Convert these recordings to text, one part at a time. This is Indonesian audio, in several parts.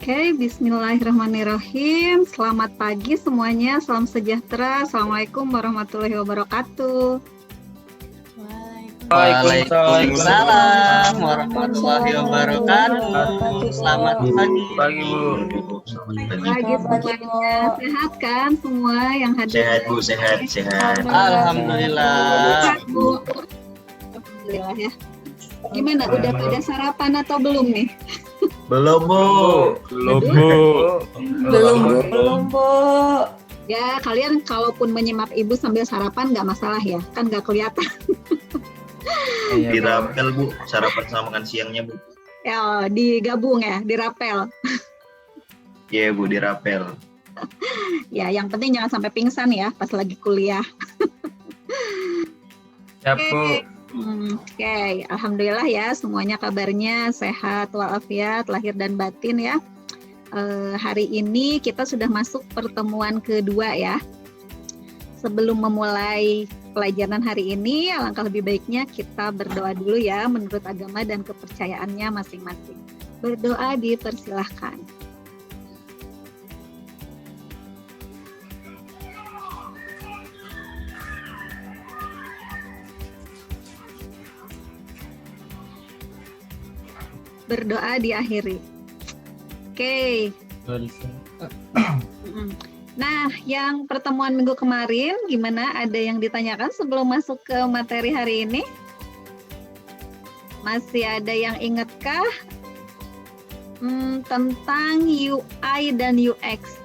Oke, bismillahirrahmanirrahim. Selamat pagi semuanya, salam sejahtera. Assalamualaikum warahmatullahi wabarakatuh. Waalaikumsalam warahmatullahi wabarakatuh. Selamat pagi Bu. Pagi semuanya, sehat kan semua yang hadir? Sehat Bu, sehat. Alhamdulillah. Bu. Alhamdulillah ya. Gimana, udah pada sarapan atau belum nih? Belum Bu. Belum, Bu. Ya, kalian kalaupun menyimak ibu sambil sarapan nggak masalah ya, kan nggak kelihatan. Dirapel Bu, sarapan sama makan siangnya Bu. Ya, digabung ya, dirapel. Iya Bu, dirapel. Ya, yang penting jangan sampai pingsan ya pas lagi kuliah. Ya Bu. Oke, alhamdulillah ya semuanya kabarnya sehat walafiat lahir dan batin ya. Hari ini kita sudah masuk pertemuan kedua ya. Sebelum memulai pelajaran hari ini, alangkah lebih baiknya kita berdoa dulu ya menurut agama dan kepercayaannya masing-masing. Berdoa dipersilahkan. Berdoa diakhiri. Oke. Nah, yang pertemuan minggu kemarin gimana? Ada yang ditanyakan sebelum masuk ke materi hari ini? Masih ada yang ingatkah tentang UI dan UX?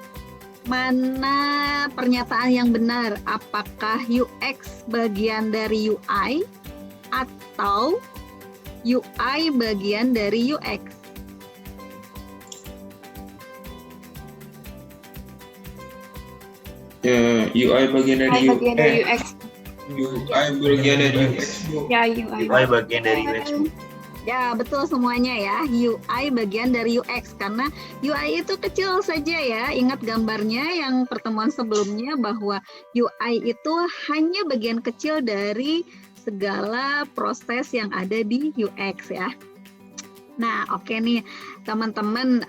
Mana pernyataan yang benar? Apakah UX bagian dari UI atau UI bagian dari UX? UI bagian dari UX. UI bagian dari UX. Ya, UI. UI bagian dari UX Bu. Ya, betul semuanya ya. UI bagian dari UX karena UI itu kecil saja ya. Ingat gambarnya yang pertemuan sebelumnya bahwa UI itu hanya bagian kecil dari segala proses yang ada di UX ya. Nah, oke nih teman-teman,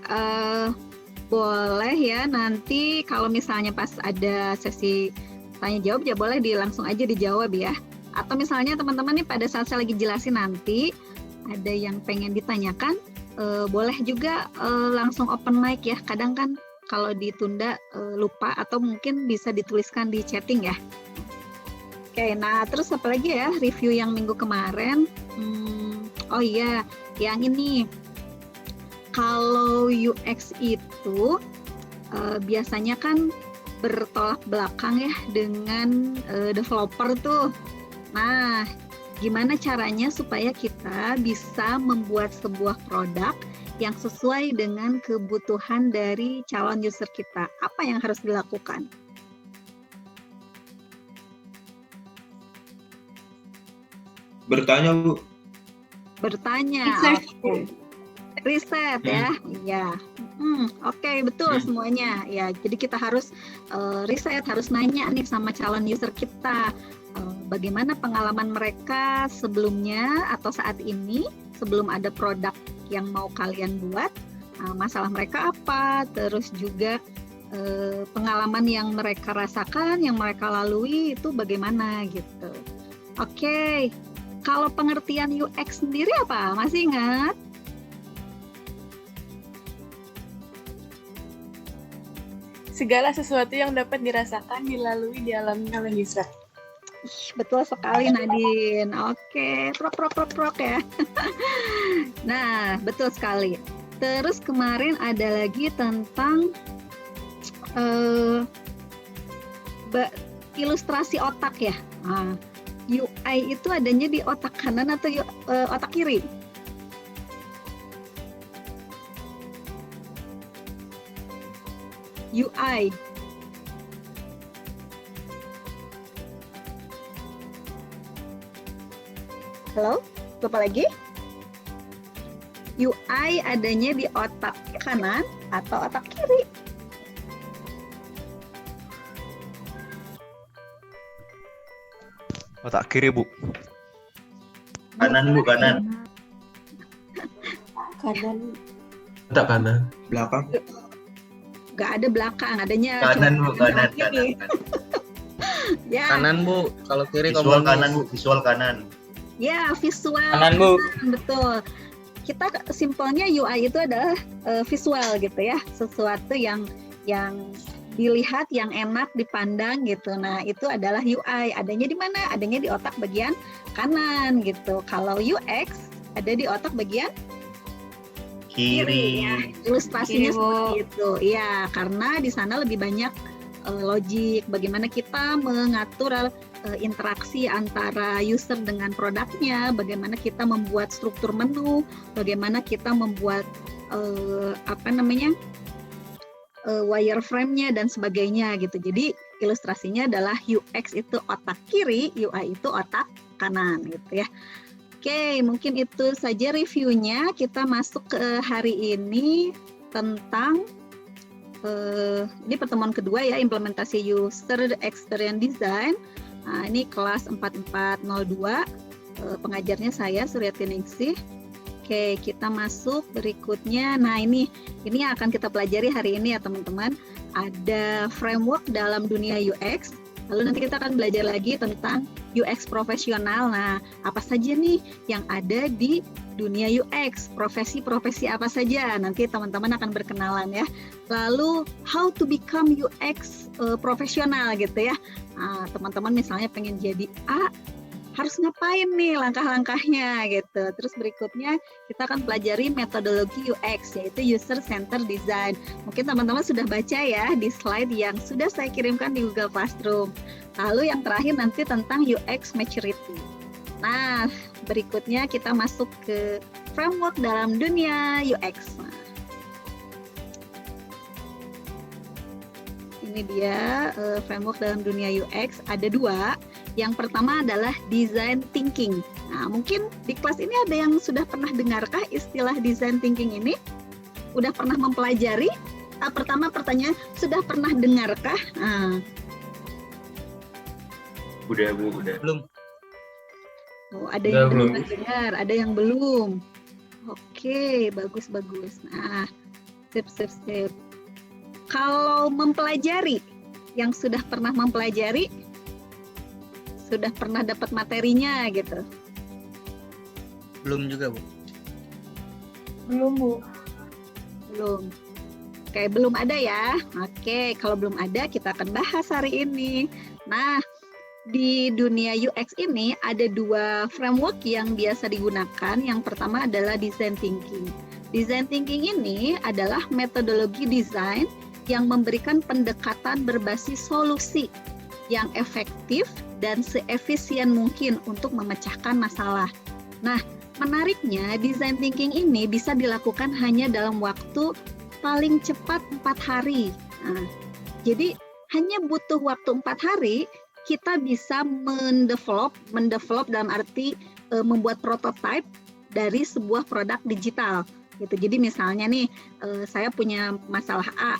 boleh ya nanti kalau misalnya pas ada sesi tanya jawab ya boleh langsung aja dijawab ya. Atau misalnya teman-teman nih pada saat saya lagi jelasin nanti ada yang pengen ditanyakan, boleh juga langsung open mic ya. Kadang kan kalau ditunda lupa atau mungkin bisa dituliskan di chatting ya. Oke, nah terus apa lagi ya review yang minggu kemarin? Oh iya, yang ini. Kalau UX itu biasanya kan bertolak belakang ya dengan developer tuh. Nah, gimana caranya supaya kita bisa membuat sebuah produk yang sesuai dengan kebutuhan dari calon user kita? Apa yang harus dilakukan? Bertanya Bu. Bertanya. Riset ya. Iya. Oke, betul semuanya. Ya, jadi kita harus riset, harus nanya nih sama calon user kita. Bagaimana pengalaman mereka sebelumnya atau saat ini sebelum ada produk yang mau kalian buat. Masalah mereka apa? Terus juga pengalaman yang mereka rasakan, yang mereka lalui itu bagaimana gitu. Oke. Kalau pengertian UX sendiri apa? Masih ingat? Segala sesuatu yang dapat dirasakan, dilalui, dialami oleh user. Betul sekali Nadine. Oke, prok ya. Nah, betul sekali. Terus kemarin ada lagi tentang ilustrasi otak ya. UI itu adanya di otak kanan atau otak kiri? UI. Halo, lupa lagi? UI adanya di otak kanan atau otak kiri? Otak kiri Bu. Kanan Bu, kanan. Kanan. Tak kanan. Belakang. Nggak ada belakang, adanya Kanan Bu, cuma kanan, kiri. kanan. Ya, Kanan Bu, kalau kiri Visual komunis. kanan Bu, visual kanan. ya visual. Kanan Bu. Betul. Kita simpelnya UI itu adalah visual gitu ya, sesuatu yang dilihat, yang enak dipandang gitu. Nah, itu adalah UI. Adanya di mana? Adanya di otak bagian kanan gitu. Kalau UX ada di otak bagian Kiri. ya. Ilustrasinya Kiri, Bu. seperti itu. Ya, karena di sana lebih banyak logik, bagaimana kita mengatur interaksi antara user dengan produknya, bagaimana kita membuat struktur menu, bagaimana kita membuat wireframe-nya dan sebagainya gitu. Jadi ilustrasinya adalah UX itu otak kiri, UI itu otak kanan gitu ya. Oke, mungkin itu saja reviewnya. Kita masuk ke hari ini tentang ini pertemuan kedua ya, implementasi user experience design. Nah, ini kelas 4402. Pengajarnya saya Suryati Ningsih. Oke, kita masuk berikutnya. Nah, ini yang akan kita pelajari hari ini ya teman-teman. Ada framework dalam dunia UX. Lalu nanti kita akan belajar lagi tentang UX profesional. Nah, apa saja nih yang ada di dunia UX? Profesi-profesi apa saja? Nanti teman-teman akan berkenalan ya. Lalu, how to become UX profesional gitu ya. Nah, teman-teman misalnya pengen jadi A, harus ngapain nih langkah-langkahnya gitu. Terus berikutnya kita akan pelajari metodologi UX, yaitu User Centered Design. Mungkin teman-teman sudah baca ya di slide yang sudah saya kirimkan di Google Classroom. Lalu yang terakhir nanti tentang UX Maturity. Nah, berikutnya kita masuk ke framework dalam dunia UX. Nah, ini dia framework dalam dunia UX, ada dua. Yang pertama adalah design thinking. Nah, mungkin di kelas ini ada yang sudah pernah dengarkah istilah design thinking ini? Udah pernah mempelajari? Pertama pertanyaan, sudah pernah dengarkah? Nah. Udah Bu, udah. Belum. Oh, ada yang pernah dengar, ada yang belum. Oke, bagus. Nah, sip. Kalau mempelajari, yang sudah pernah mempelajari, sudah pernah dapat materinya gitu? Belum juga Bu. Belum, Bu. Belum. Oke, belum ada ya. Oke, kalau belum ada kita akan bahas hari ini. Nah, di dunia UX ini ada dua framework yang biasa digunakan. Yang pertama adalah design thinking. Design thinking ini adalah metodologi desain yang memberikan pendekatan berbasis solusi yang efektif dan seefisien mungkin untuk memecahkan masalah. Nah, menariknya design thinking ini bisa dilakukan hanya dalam waktu paling cepat 4 hari. Nah, jadi hanya butuh waktu 4 hari, kita bisa mendevelop dalam arti membuat prototipe dari sebuah produk digital. Gitu. Jadi misalnya nih, saya punya masalah A,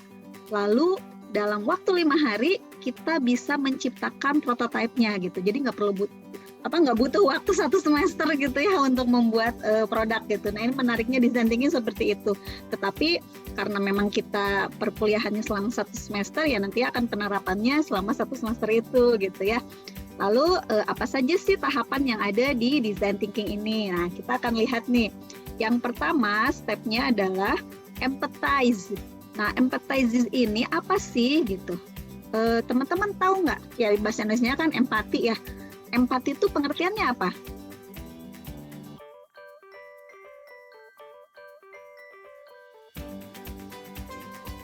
lalu dalam waktu 5 hari kita bisa menciptakan prototipenya gitu. Jadi nggak butuh waktu 1 semester gitu ya untuk membuat produk gitu. Nah, ini menariknya design thinking seperti itu. Tetapi karena memang kita perkuliahannya selama 1 semester ya nanti akan penerapannya selama 1 semester itu gitu ya. Lalu apa saja sih tahapan yang ada di design thinking ini? Nah, kita akan lihat nih. Yang pertama stepnya adalah empathize. Nah, empathize ini apa sih gitu? Teman-teman tahu nggak? Ya bahasa Indonesia kan empati ya. Empati itu pengertiannya apa?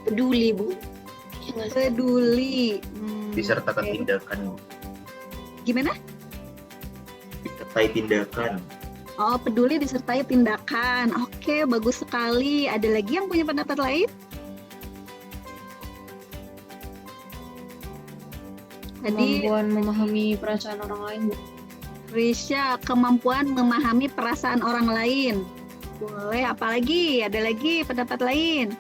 Peduli, Bu. Peduli. Disertakan Oke. tindakan Bu. Gimana? Disertai tindakan. Oh, peduli disertai tindakan. Oke, bagus sekali. Ada lagi yang punya pendapat lain? Tadi Kemampuan memahami perasaan orang lain, Bu. Risha, kemampuan memahami perasaan orang lain. Boleh, apalagi? Ada lagi pendapat lain?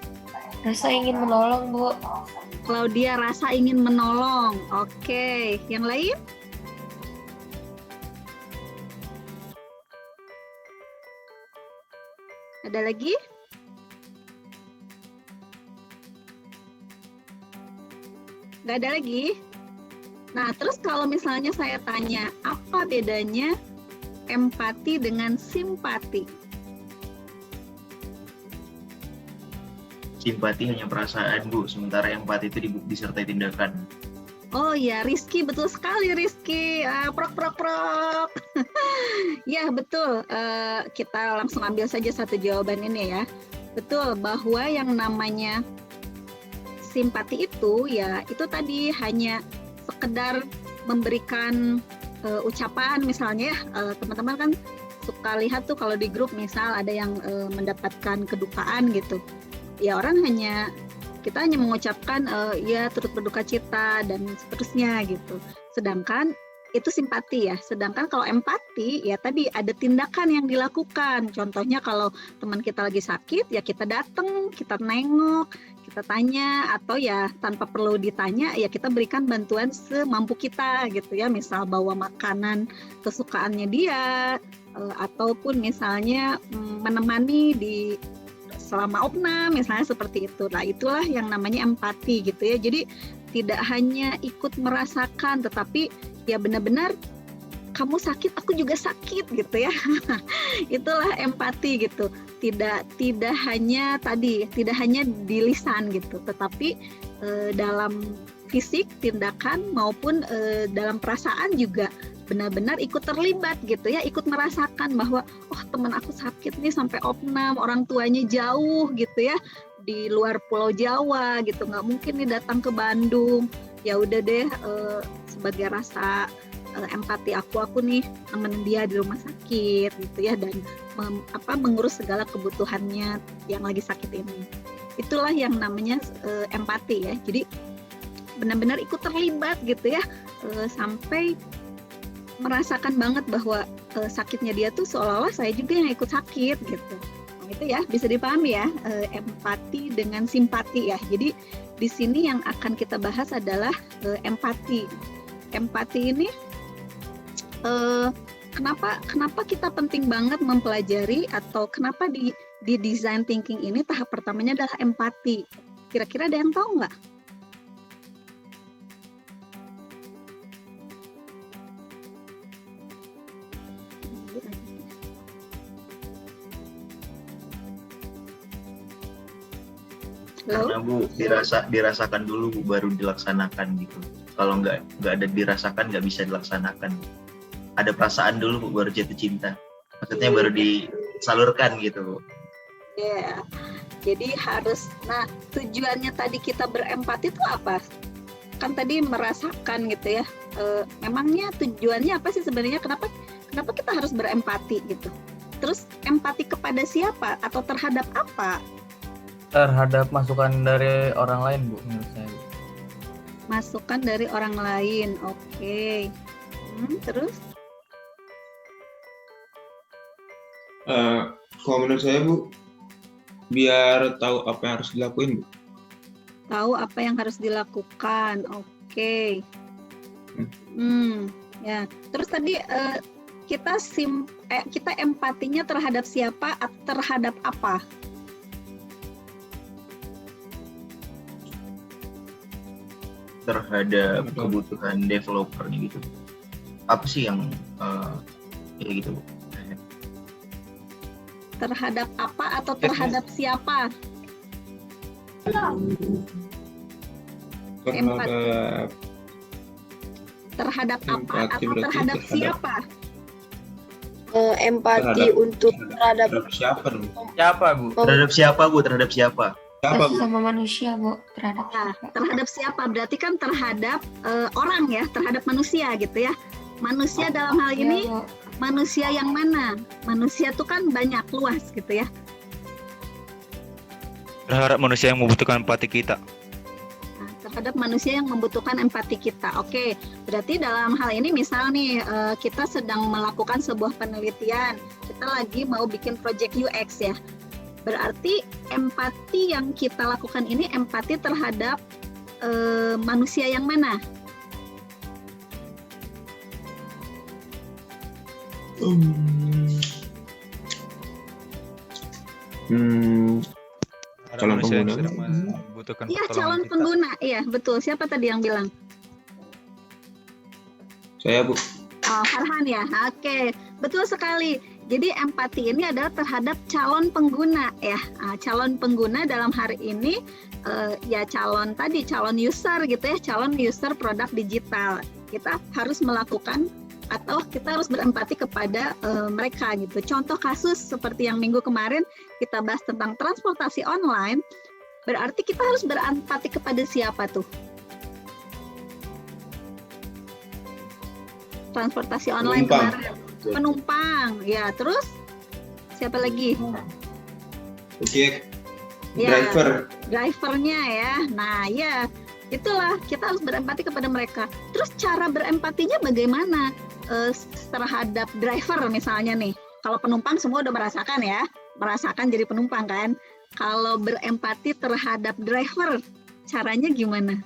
Rasa ingin menolong, Bu. Claudia, rasa ingin menolong. Oke, yang lain? Ada lagi? Nggak ada lagi? Nah, terus kalau misalnya saya tanya, apa bedanya empati dengan simpati? Simpati hanya perasaan, Bu. Sementara empati itu disertai tindakan. Oh ya, Rizky, betul sekali Rizky. Prok, prok, prok. Ya, betul. Kita langsung ambil saja satu jawaban ini ya. Betul, bahwa yang namanya simpati itu, ya itu tadi hanya sekedar memberikan ucapan misalnya teman-teman kan suka lihat tuh kalau di grup misal ada yang mendapatkan kedukaan gitu ya kita hanya mengucapkan ya turut berduka cita dan seterusnya gitu, sedangkan itu simpati ya. Sedangkan kalau empati ya tadi ada tindakan yang dilakukan, contohnya kalau teman kita lagi sakit ya kita datang, kita nengok, kita tanya, atau ya tanpa perlu ditanya ya kita berikan bantuan semampu kita gitu ya, misal bawa makanan kesukaannya dia ataupun misalnya menemani di selama opnam misalnya seperti itu. Nah itulah yang namanya empati gitu ya. Jadi tidak hanya ikut merasakan tetapi ya benar-benar kamu sakit aku juga sakit gitu ya. Itulah empati gitu. Tidak hanya di lisan gitu, tetapi dalam fisik, tindakan maupun dalam perasaan juga benar-benar ikut terlibat gitu ya, ikut merasakan bahwa oh teman aku sakit nih sampai opnam, orang tuanya jauh gitu ya, di luar Pulau Jawa gitu, nggak mungkin nih datang ke Bandung. Ya udah deh sebagai rasa empati aku nih nemenin dia di rumah sakit gitu ya, dan mengurus segala kebutuhannya yang lagi sakit ini. Itulah yang namanya empati ya. Jadi benar-benar ikut terlibat gitu ya, sampai merasakan banget bahwa sakitnya dia tuh seolah-olah saya juga yang ikut sakit gitu. Nah, itu ya bisa dipahami ya, empati dengan simpati ya. Jadi di sini yang akan kita bahas adalah empati. Empati ini kenapa kita penting banget mempelajari, atau kenapa di design thinking ini tahap pertamanya adalah empati. Kira-kira ada yang tahu nggak? Karena Bu dirasakan dulu Bu, baru dilaksanakan gitu. Kalau nggak ada dirasakan nggak bisa dilaksanakan. Ada perasaan dulu Bu, baru jatuh cinta. Maksudnya baru disalurkan gitu Bu. Ya, jadi harus. Nah, tujuannya tadi kita berempati itu apa? Kan tadi merasakan gitu ya. Memangnya tujuannya apa sih sebenarnya? Kenapa kita harus berempati gitu? Terus empati kepada siapa atau terhadap apa? Terhadap masukan dari orang lain Bu, menurut saya. Masukan dari orang lain, oke. Terus? Kalau menurut saya Bu, biar tahu apa yang harus dilakuin Bu. Tahu apa yang harus dilakukan, oke. Ya. Terus tadi kita empatinya terhadap siapa atau terhadap apa? Terhadap kebutuhan developernya gitu. Apa sih yang ya gitu Bu? Terhadap apa atau terhadap siapa? Terhadap apa atau terhadap siapa? Empati untuk terhadap siapa Bu? Siapa Bu? Terhadap siapa Bu? Terhadap siapa? Siapa Bu? Sama manusia, Bu. Terhadap Nah, siapa? terhadap siapa? Berarti kan terhadap orang ya, terhadap manusia gitu ya. Manusia dalam hal ini Iya, Bu. manusia yang mana? Manusia itu kan banyak, luas gitu ya. Terhadap manusia yang membutuhkan empati kita. Nah, terhadap manusia yang membutuhkan empati kita. Oke, berarti dalam hal ini misal nih kita sedang melakukan sebuah penelitian, kita lagi mau bikin project UX ya. Berarti empati yang kita lakukan ini empati terhadap manusia yang mana? Calon manusia yang pengguna. sedang membutuhkan Iya, pertolongan calon kita. pengguna. Iya, betul. Siapa tadi yang bilang? Saya, Bu. Oh, Farhan ya. Oke, betul sekali. Jadi empati ini adalah terhadap calon pengguna ya. Calon pengguna dalam hari ini ya calon user gitu ya, calon user produk digital. Kita harus melakukan atau kita harus berempati kepada mereka gitu. Contoh kasus seperti yang minggu kemarin kita bahas tentang transportasi online, berarti kita harus berempati kepada siapa tuh? Transportasi online Penumpang. kemarin. Penumpang, ya terus siapa lagi? Oke. Ya. Drivernya ya. Nah ya itulah kita harus berempati kepada mereka. Terus cara berempatinya bagaimana terhadap driver misalnya nih? Kalau penumpang semua udah merasakan jadi penumpang kan? Kalau berempati terhadap driver, caranya gimana?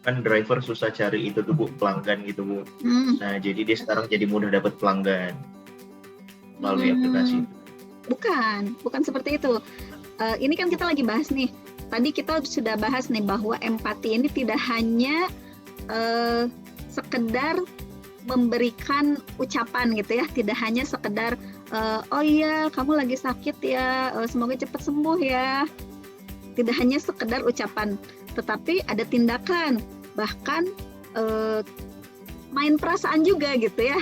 Kan driver susah cari itu tuh Bu, pelanggan gitu Bu. Nah jadi dia sekarang jadi mudah dapat pelanggan melalui aplikasi. Bukan seperti itu. Ini kan kita lagi bahas nih. Tadi kita sudah bahas nih bahwa empati ini tidak hanya sekedar memberikan ucapan gitu ya, tidak hanya sekedar oh iya kamu lagi sakit ya, semoga cepat sembuh ya. Tidak hanya sekedar ucapan, tetapi ada tindakan, bahkan main perasaan juga gitu ya.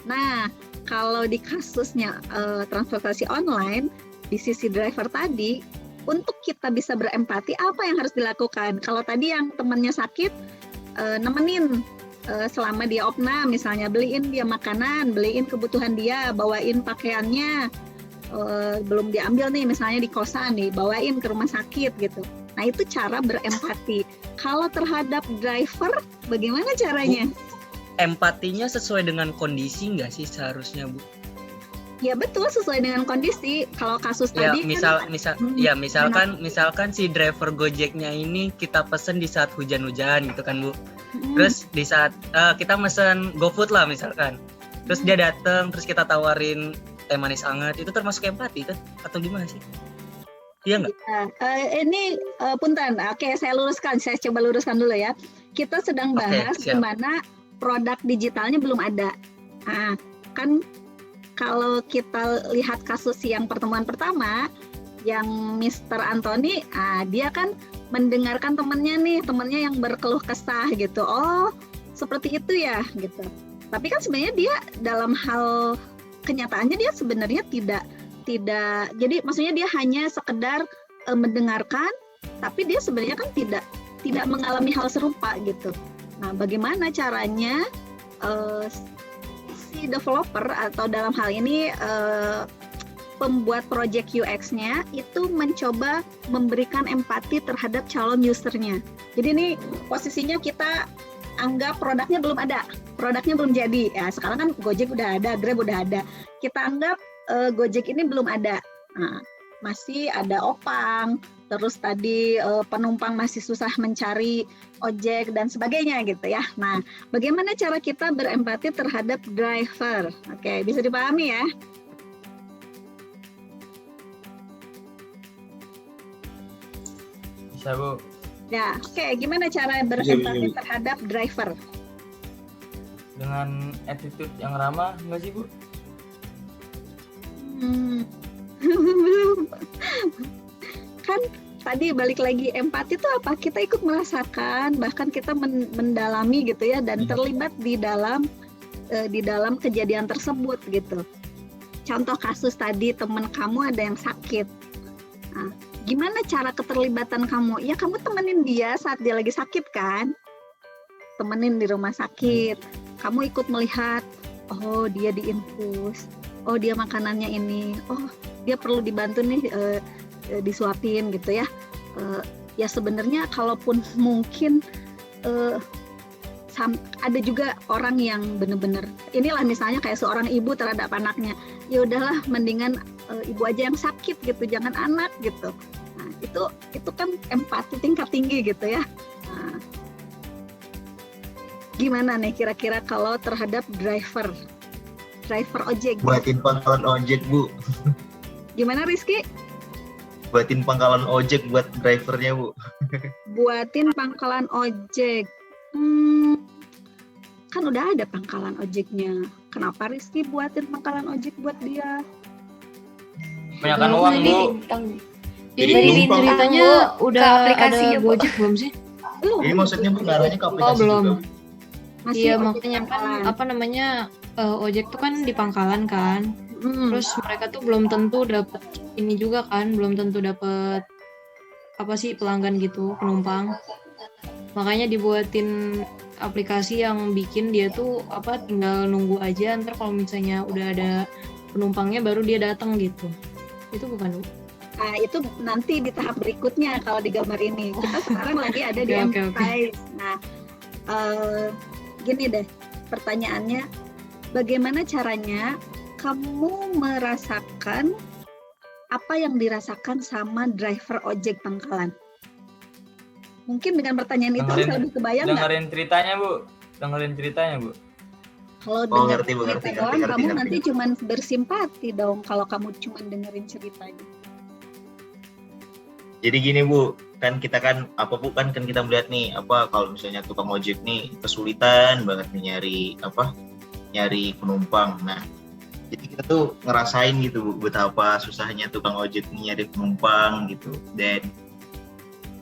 Nah, kalau di kasusnya transportasi online, di sisi driver tadi, untuk kita bisa berempati, apa yang harus dilakukan? Kalau tadi yang temannya sakit, nemenin selama dia opnam, misalnya beliin dia makanan, beliin kebutuhan dia, bawain pakaiannya, belum diambil nih misalnya di kosan nih, bawain ke rumah sakit gitu. Nah itu cara berempati. Kalau terhadap driver bagaimana caranya? Empatinya sesuai dengan kondisi nggak sih seharusnya Bu? Ya betul, sesuai dengan kondisi. Kalau kasus Ya tadi misalkan si driver Gojeknya ini kita pesen di saat hujan-hujan gitu kan Bu. Terus di saat kita mesen GoFood lah misalkan. Terus dia datang, terus kita tawarin teh manis hangat, itu termasuk empati kan? Atau gimana sih? Iya nggak? Ini punten, oke saya coba luruskan dulu ya. Kita sedang bahas di mana produk digitalnya belum ada. Nah, kan kalau kita lihat kasus yang pertemuan pertama, yang Mr. Anthony, dia kan mendengarkan temannya yang berkeluh kesah gitu. Oh, seperti itu ya gitu. Tapi kan sebenarnya dia dalam hal kenyataannya dia sebenarnya tidak jadi maksudnya dia hanya sekedar mendengarkan, tapi dia sebenarnya kan tidak mengalami hal serupa gitu. Nah, bagaimana caranya si developer atau dalam hal ini pembuat project UX-nya itu mencoba memberikan empati terhadap calon usernya. Jadi ini posisinya kita anggap produknya belum ada, produknya belum jadi. Ya, sekarang kan Gojek udah ada, Grab udah ada. Kita anggap Gojek ini belum ada. Nah, masih ada Opang, terus tadi penumpang masih susah mencari ojek dan sebagainya gitu ya. Nah, bagaimana cara kita berempati terhadap driver? Oke, bisa dipahami ya? Bisa Bu. Ya, oke. Gimana cara berempati terhadap driver? Dengan attitude yang ramah nggak sih Bu? Belum. Kan tadi balik lagi, empati itu apa? Kita ikut merasakan, bahkan kita mendalami gitu ya, dan terlibat di dalam kejadian tersebut gitu. Contoh kasus tadi, teman kamu ada yang sakit. Nah, gimana cara keterlibatan kamu? Ya kamu temenin dia saat dia lagi sakit kan? Temenin di rumah sakit. Kamu ikut melihat, oh dia diinfus, oh dia makanannya ini, oh dia perlu dibantu nih disuapin gitu ya. Ya sebenarnya kalaupun mungkin ada juga orang yang benar-benar inilah misalnya kayak seorang ibu terhadap anaknya, ya udahlah mendingan ibu aja yang sakit gitu, jangan anak gitu. Nah, itu kan empati tingkat tinggi gitu ya. Nah, gimana nih kira-kira kalau terhadap driver ojek? Buatin pangkalan ojek Bu. Gimana Rizky? Buatin pangkalan ojek buat drivernya, Bu. Buatin pangkalan ojek. Kan udah ada pangkalan ojeknya. Kenapa Rizky buatin pangkalan ojek buat dia? Banyakkan uang, Bu. Jadi Dari penumpang. ceritanya udah ke aplikasinya, ada Bu. Gojek belum sih? Belum. Ini maksudnya Bu ngarahnya ke aplikasi belum. juga, Bu. Masih Iya ojek makanya kan pangkalan. apa namanya ojek tuh kan di pangkalan kan. Terus mereka tuh belum tentu dapat ini juga kan, belum tentu dapat apa sih pelanggan gitu, penumpang. Makanya dibuatin aplikasi yang bikin dia tuh apa tinggal nunggu aja, ntar kalau misalnya udah ada penumpangnya baru dia datang gitu. Itu bukan Bu? Nah, itu nanti di tahap berikutnya kalau di gambar ini. Kita sekarang lagi ada di Oke. empathize. Nah, gini deh pertanyaannya, bagaimana caranya kamu merasakan apa yang dirasakan sama driver ojek pangkalan? Mungkin dengan pertanyaan itu bisa lebih kebayang nggak? Dengerin ceritanya, Bu. Dengerin ceritanya, Bu. Kalau Oh, dengar ngerti, Bu, cerita ngerti, doang, ngerti, kamu ngerti. nanti cuman bersimpati dong kalau kamu cuman dengerin ceritanya. Jadi gini Bu, kan kita kan kita melihat nih apa kalau misalnya tukang ojek nih kesulitan banget nih nyari penumpang. Nah, jadi kita tuh ngerasain gitu Bu, betapa susahnya tukang ojek nih nyari penumpang gitu. Dan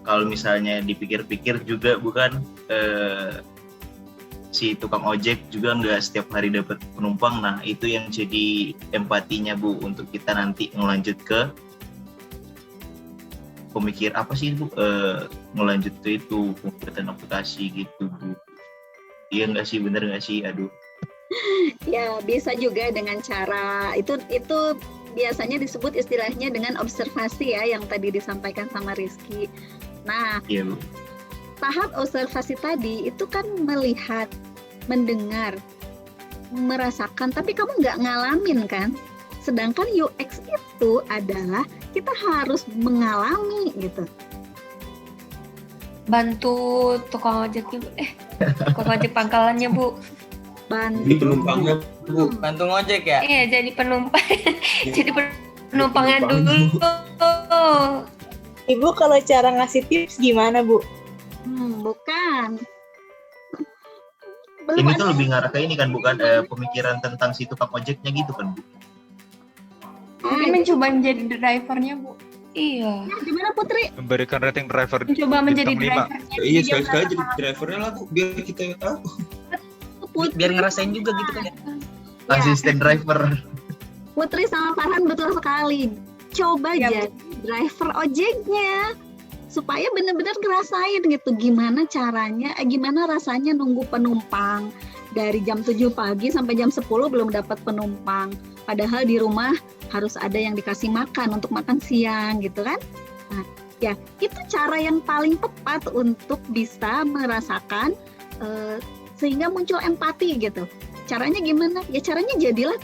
kalau misalnya dipikir-pikir juga bukan si tukang ojek juga nggak setiap hari dapat penumpang. Nah, itu yang jadi empatinya Bu untuk kita nanti ngelanjut ke pemikir apa sih Bu, ngelanjut ke itu pembuatan aplikasi gitu Bu. Iya nggak sih, bener nggak sih? Aduh. Ya bisa juga dengan cara itu biasanya disebut istilahnya dengan observasi ya yang tadi disampaikan sama Rizky. Nah, Iya Bu. tahap observasi tadi itu kan melihat, mendengar, merasakan, tapi kamu nggak ngalamin kan? Sedangkan UX itu adalah kita harus mengalami gitu. Bantu tukang ojeknya Bu. Tukang ojek pangkalannya Bu. Jadi penumpangnya Bu. Bantu ngojek ya? Iya jadi penumpang. Jadi penumpangnya dulu. Ibu kalau cara ngasih tips gimana, Bu? Bukan. Ini tuh lebih ngarah ke ini kan, bukan pemikiran tentang si tukang ojeknya gitu kan Bu. Mungkin mencoba menjadi drivernya, Bu. Iya. Gimana Putri? Memberikan rating driver Mencoba menjadi bintang 5. drivernya. Iya sekali-sekali jadi drivernya lah Bu, biar kita tahu. Putri, Biar ngerasain juga gitu kan ya. Asisten driver. Putri sama Farhan betul sekali. Coba Ya, jadi driver ojeknya supaya benar-benar ngerasain gitu gimana caranya, gimana rasanya nunggu penumpang dari jam 7 pagi sampai jam 10 belum dapat penumpang. Padahal di rumah harus ada yang dikasih makan untuk makan siang gitu kan. Nah, ya itu cara yang paling tepat untuk bisa merasakan sehingga muncul empati gitu. Caranya gimana? Ya caranya jadilah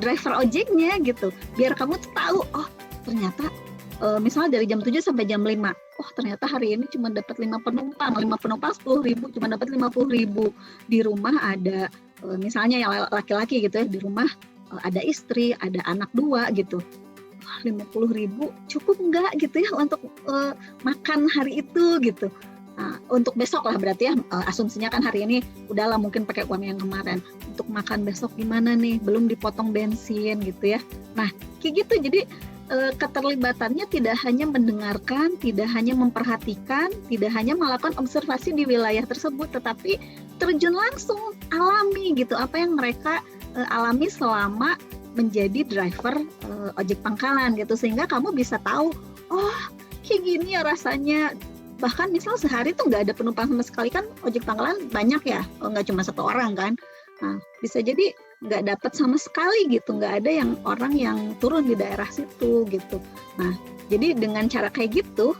driver ojeknya gitu. Biar kamu tuh tahu, oh ternyata misalnya dari jam 7 sampai jam 5. Oh ternyata hari ini cuma dapat 5 penumpang 10.000, cuma dapat 50.000. Di rumah ada misalnya yang laki-laki gitu ya, di rumah ada istri, ada anak 2 gitu. 50.000 cukup enggak gitu ya untuk makan hari itu gitu. Nah, untuk besok lah berarti ya, asumsinya kan hari ini udahlah mungkin pakai uang yang kemarin. Untuk makan besok gimana nih, belum dipotong bensin gitu ya. Nah kayak gitu, jadi keterlibatannya tidak hanya mendengarkan, tidak hanya memperhatikan, tidak hanya melakukan observasi di wilayah tersebut, tetapi terjun langsung, alami gitu apa yang mereka alami selama menjadi driver ojek pangkalan gitu, sehingga kamu bisa tahu, oh kayak gini ya rasanya. Bahkan misal sehari tuh nggak ada penumpang sama sekali kan, ojek pangkalan banyak ya, nggak cuma 1 orang kan. Nah bisa jadi nggak dapat sama sekali gitu, nggak ada yang orang yang turun di daerah situ gitu. Nah jadi dengan cara kayak gitu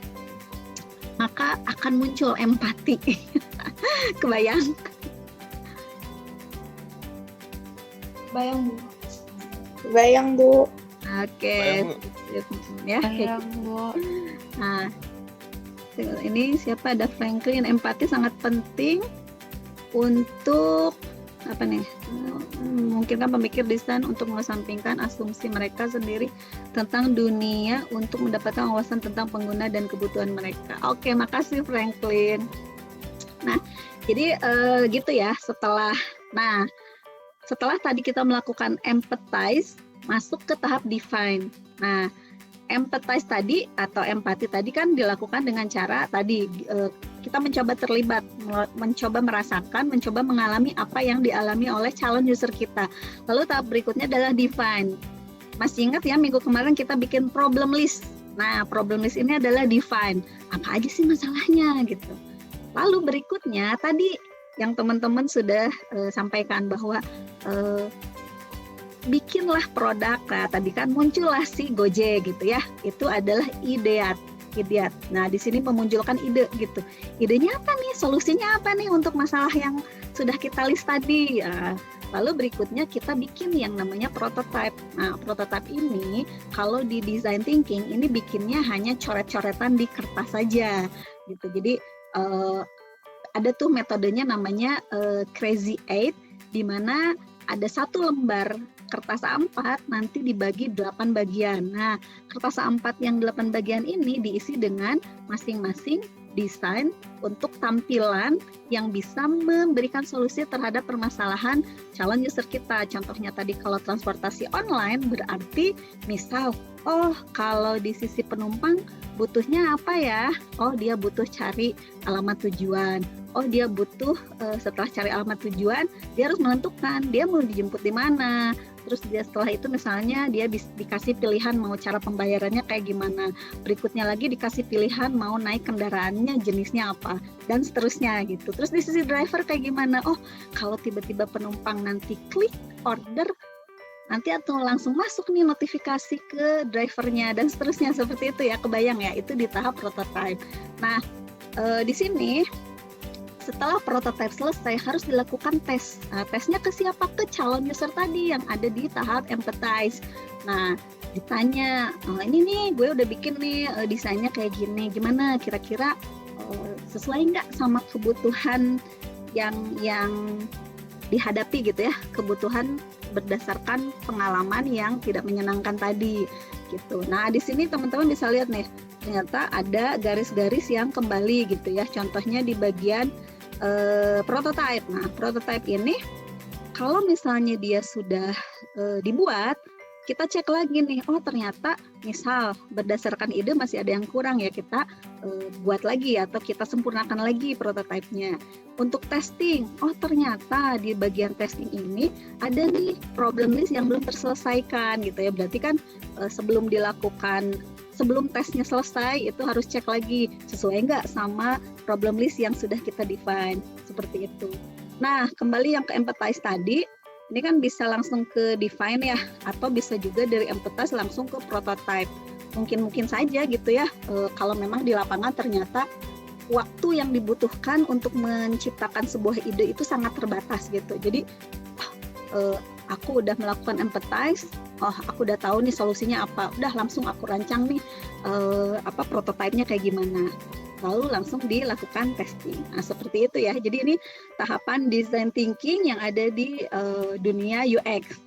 maka akan muncul empati. Kebayang? Bayang Bu. Bayang, Bu. Oke. Ya kayak Bayang Bu. Nah, ini siapa, ada Franklin, empati sangat penting untuk apa nih? Memungkinkan pemikir desain untuk mengesampingkan asumsi mereka sendiri tentang dunia untuk mendapatkan wawasan tentang pengguna dan kebutuhan mereka. Oke, makasih Franklin. Nah, jadi gitu ya. Setelah tadi kita melakukan empathize, masuk ke tahap define. Nah, empathize tadi atau empati tadi kan dilakukan dengan cara tadi kita mencoba terlibat, mencoba merasakan, mencoba mengalami apa yang dialami oleh calon user kita. Lalu tahap berikutnya adalah define. Masih ingat ya minggu kemarin kita bikin problem list. Nah, problem list ini adalah define. Apa aja sih masalahnya gitu. Lalu berikutnya tadi yang teman-teman sudah sampaikan bahwa bikinlah produk. Nah, tadi kan muncullah si Gojek gitu ya. Itu adalah ideat. Nah, di sini memunculkan ide gitu. Idenya apa nih? Solusinya apa nih untuk masalah yang sudah kita list tadi? Lalu berikutnya kita bikin yang namanya prototype. Nah, prototype ini kalau di design thinking ini bikinnya hanya coret-coretan di kertas saja gitu. Jadi ada tuh metodenya namanya Crazy 8 di mana ada satu lembar kertas A4 nanti dibagi 8 bagian. Nah, kertas A4 yang 8 bagian ini diisi dengan masing-masing desain untuk tampilan yang bisa memberikan solusi terhadap permasalahan calon user kita. Contohnya tadi kalau transportasi online berarti misal, kalau di sisi penumpang butuhnya apa ya? Dia butuh cari alamat tujuan. Dia butuh setelah cari alamat tujuan, dia harus menentukan dia mau dijemput di mana. Terus dia setelah itu misalnya dia dikasih pilihan mau cara pembayarannya kayak gimana. Berikutnya lagi dikasih pilihan mau naik kendaraannya jenisnya apa dan seterusnya gitu. Terus di sisi driver kayak gimana? Kalau tiba-tiba penumpang nanti klik order nanti atau langsung masuk nih notifikasi ke drivernya dan seterusnya seperti itu ya. Kebayang ya, itu di tahap prototype. Nah, di sini setelah prototype selesai harus dilakukan tes. Nah, tesnya ke siapa? Ke calon user tadi yang ada di tahap empathize. Nah, ditanya, ini nih gue udah bikin nih desainnya kayak gini, gimana kira-kira sesuai nggak sama kebutuhan yang dihadapi gitu ya, kebutuhan berdasarkan pengalaman yang tidak menyenangkan tadi gitu. Nah, di sini teman-teman bisa lihat nih, ternyata ada garis-garis yang kembali gitu ya. Contohnya di bagian prototype. Nah, prototype ini kalau misalnya dia sudah dibuat, kita cek lagi nih, ternyata misal berdasarkan ide masih ada yang kurang ya, kita buat lagi atau kita sempurnakan lagi prototipenya. Untuk testing, ternyata di bagian testing ini ada nih problem list yang belum terselesaikan gitu ya. Berarti kan sebelum tesnya selesai itu harus cek lagi sesuai nggak sama problem list yang sudah kita define, seperti itu. Nah, kembali yang ke empathize tadi, ini kan bisa langsung ke define ya, atau bisa juga dari empathize langsung ke prototype. Mungkin saja gitu ya, kalau memang di lapangan ternyata waktu yang dibutuhkan untuk menciptakan sebuah ide itu sangat terbatas gitu. Jadi aku udah melakukan empathize, aku udah tahu nih solusinya apa, udah langsung aku rancang nih prototipenya kayak gimana, lalu langsung dilakukan testing. Nah, seperti itu ya. Jadi ini tahapan design thinking yang ada di dunia UX.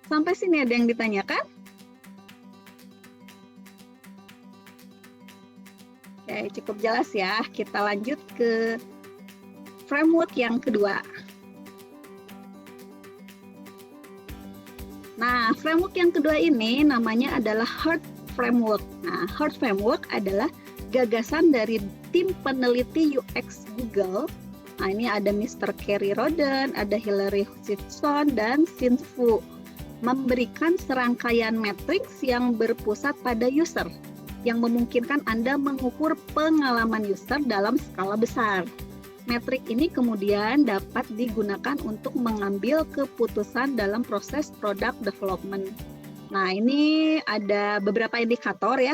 Sampai sini ada yang ditanyakan? Oke, cukup jelas ya. Kita lanjut ke framework yang kedua. Nah, framework yang kedua ini namanya adalah Heart Framework. Nah, Heart Framework adalah gagasan dari tim peneliti UX Google. Nah, ini ada Mr. Kerry Roden, ada Hillary Hutchinson, dan Xin Fu. Memberikan serangkaian matriks yang berpusat pada user, yang memungkinkan Anda mengukur pengalaman user dalam skala besar. Metrik ini kemudian dapat digunakan untuk mengambil keputusan dalam proses product development. Nah, ini ada beberapa indikator ya.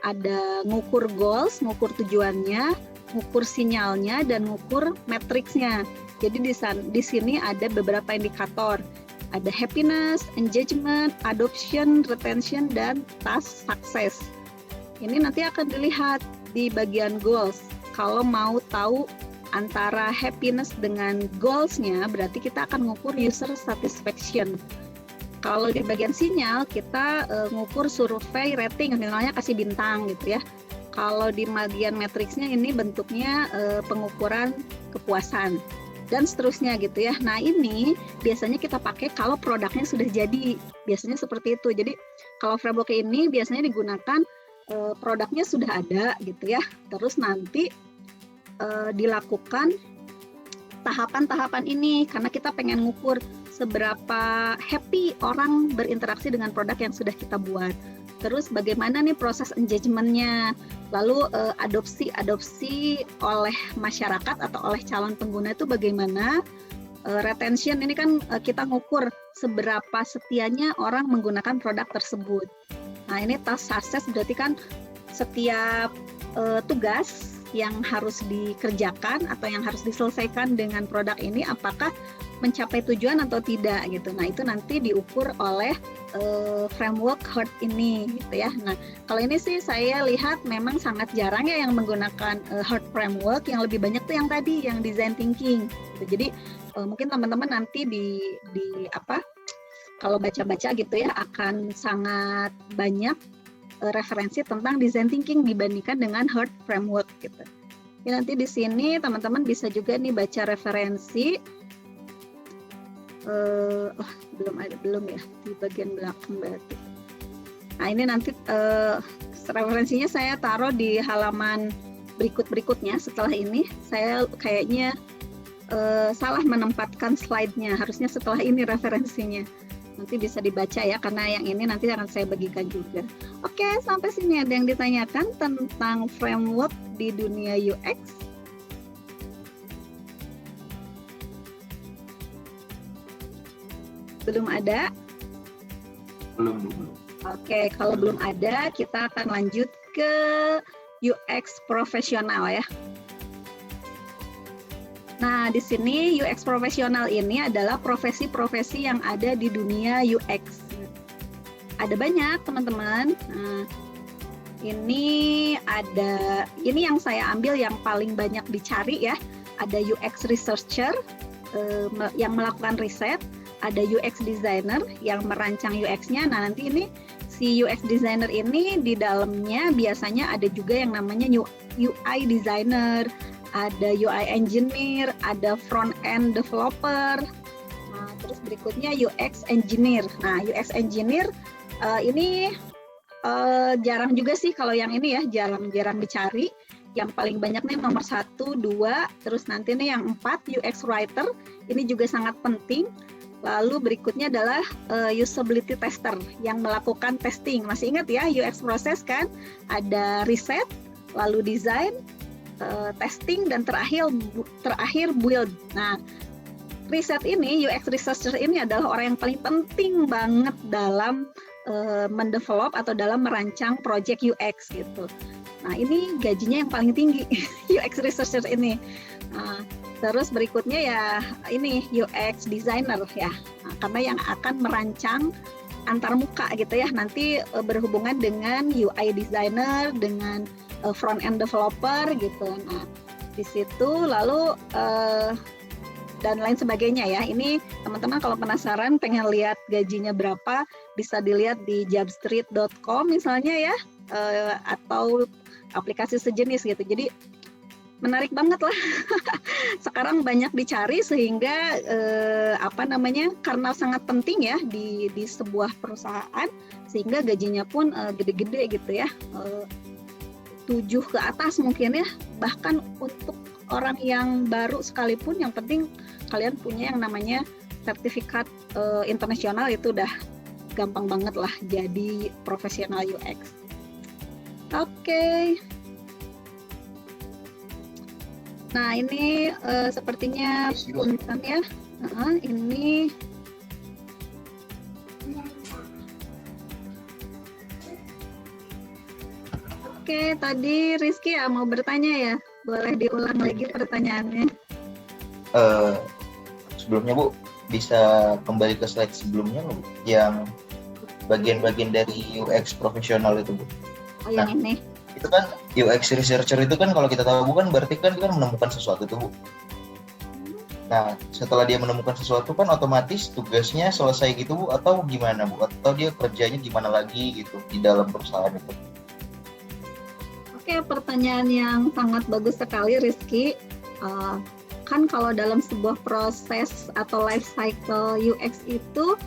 Ada ngukur goals, ngukur tujuannya, ngukur sinyalnya, dan ngukur matriksnya. Jadi di sini ada beberapa indikator. Ada happiness, engagement, adoption, retention, dan task success. Ini nanti akan dilihat di bagian goals. Kalau mau tahu antara happiness dengan goals-nya, berarti kita akan ngukur user satisfaction. Kalau di bagian sinyal, kita ngukur survei rating, misalnya kasih bintang gitu ya. Kalau di bagian matriksnya ini bentuknya pengukuran kepuasan dan seterusnya gitu ya. Nah ini biasanya kita pakai kalau produknya sudah jadi, biasanya seperti itu. Jadi kalau framework ini biasanya digunakan produknya sudah ada gitu ya. Terus nanti dilakukan tahapan-tahapan ini karena kita pengen ngukur seberapa happy orang berinteraksi dengan produk yang sudah kita buat. Terus bagaimana nih proses engagement-nya, lalu adopsi oleh masyarakat atau oleh calon pengguna itu bagaimana, retention ini kan kita ngukur seberapa setianya orang menggunakan produk tersebut. Nah ini task success berarti kan setiap tugas yang harus dikerjakan atau yang harus diselesaikan dengan produk ini apakah mencapai tujuan atau tidak gitu. Nah itu nanti diukur oleh framework HEART ini gitu ya. Nah kalau ini sih saya lihat memang sangat jarang ya yang menggunakan HEART framework, yang lebih banyak tuh yang tadi yang design thinking gitu. Jadi mungkin teman-teman nanti di kalau baca-baca gitu ya akan sangat banyak referensi tentang design thinking dibandingkan dengan HEART framework gitu. Ya, nanti di sini teman-teman bisa juga nih baca referensi. Belum ya di bagian belakang berarti. Nah ini nanti referensinya saya taruh di halaman berikutnya. Setelah ini saya kayaknya salah menempatkan slide-nya. Harusnya setelah ini referensinya. Nanti bisa dibaca ya, karena yang ini nanti akan saya bagikan juga. Oke, sampai sini ada yang ditanyakan tentang framework di dunia UX? Belum ada? Belum. Oke, kalau belum ada, kita akan lanjut ke UX profesional ya. Nah, di sini UX profesional ini adalah profesi-profesi yang ada di dunia UX. Ada banyak, teman-teman. Nah, ini yang saya ambil yang paling banyak dicari ya. Ada UX researcher yang melakukan riset, ada UX designer yang merancang UX-nya. Nah, nanti ini si UX designer ini di dalamnya biasanya ada juga yang namanya UI designer, ada UI engineer, ada front end developer. Nah, terus berikutnya UX engineer. Nah, UX engineer ini jarang juga sih kalau yang ini ya, jarang dicari. Yang paling banyak nih nomor 1, 2, terus nanti nih yang 4 UX writer. Ini juga sangat penting. Lalu berikutnya adalah usability tester yang melakukan testing. Masih ingat ya UX proses kan? Ada riset, lalu design, testing, dan terakhir build. Nah, riset ini, UX researcher ini adalah orang yang paling penting banget dalam mendevelop atau dalam merancang project UX gitu. Nah, ini gajinya yang paling tinggi UX researcher ini. Nah, terus berikutnya ya ini UX designer ya, nah, karena yang akan merancang antar muka gitu ya, nanti berhubungan dengan UI designer, dengan front end developer gitu. Nah, di situ lalu dan lain sebagainya ya. Ini teman-teman kalau penasaran pengen lihat gajinya berapa, bisa dilihat di jobstreet.com misalnya ya, atau aplikasi sejenis gitu. Jadi menarik banget lah. Sekarang banyak dicari sehingga karena sangat penting ya di sebuah perusahaan, sehingga gajinya pun gede-gede gitu ya. 7 ke atas mungkin ya, bahkan untuk orang yang baru sekalipun yang penting kalian punya yang namanya sertifikat internasional, itu udah gampang banget lah jadi profesional UX. Oke. Nah ini sepertinya punten ya, ini Oke, tadi Rizky ya mau bertanya ya, boleh diulang lagi pertanyaannya. Sebelumnya Bu, bisa kembali ke slide sebelumnya Bu, yang bagian-bagian dari UX profesional itu Bu. Oh yang ini. Itu itu kan UX researcher itu kan kalau kita tahu bukan berarti kan dia menemukan sesuatu tuh Bu. Nah setelah dia menemukan sesuatu kan otomatis tugasnya selesai gitu Bu, atau gimana Bu? Atau dia kerjanya gimana lagi gitu di dalam perusahaan itu? Oke, pertanyaan yang sangat bagus sekali Rizky. Kan kalau dalam sebuah proses atau life cycle UX itu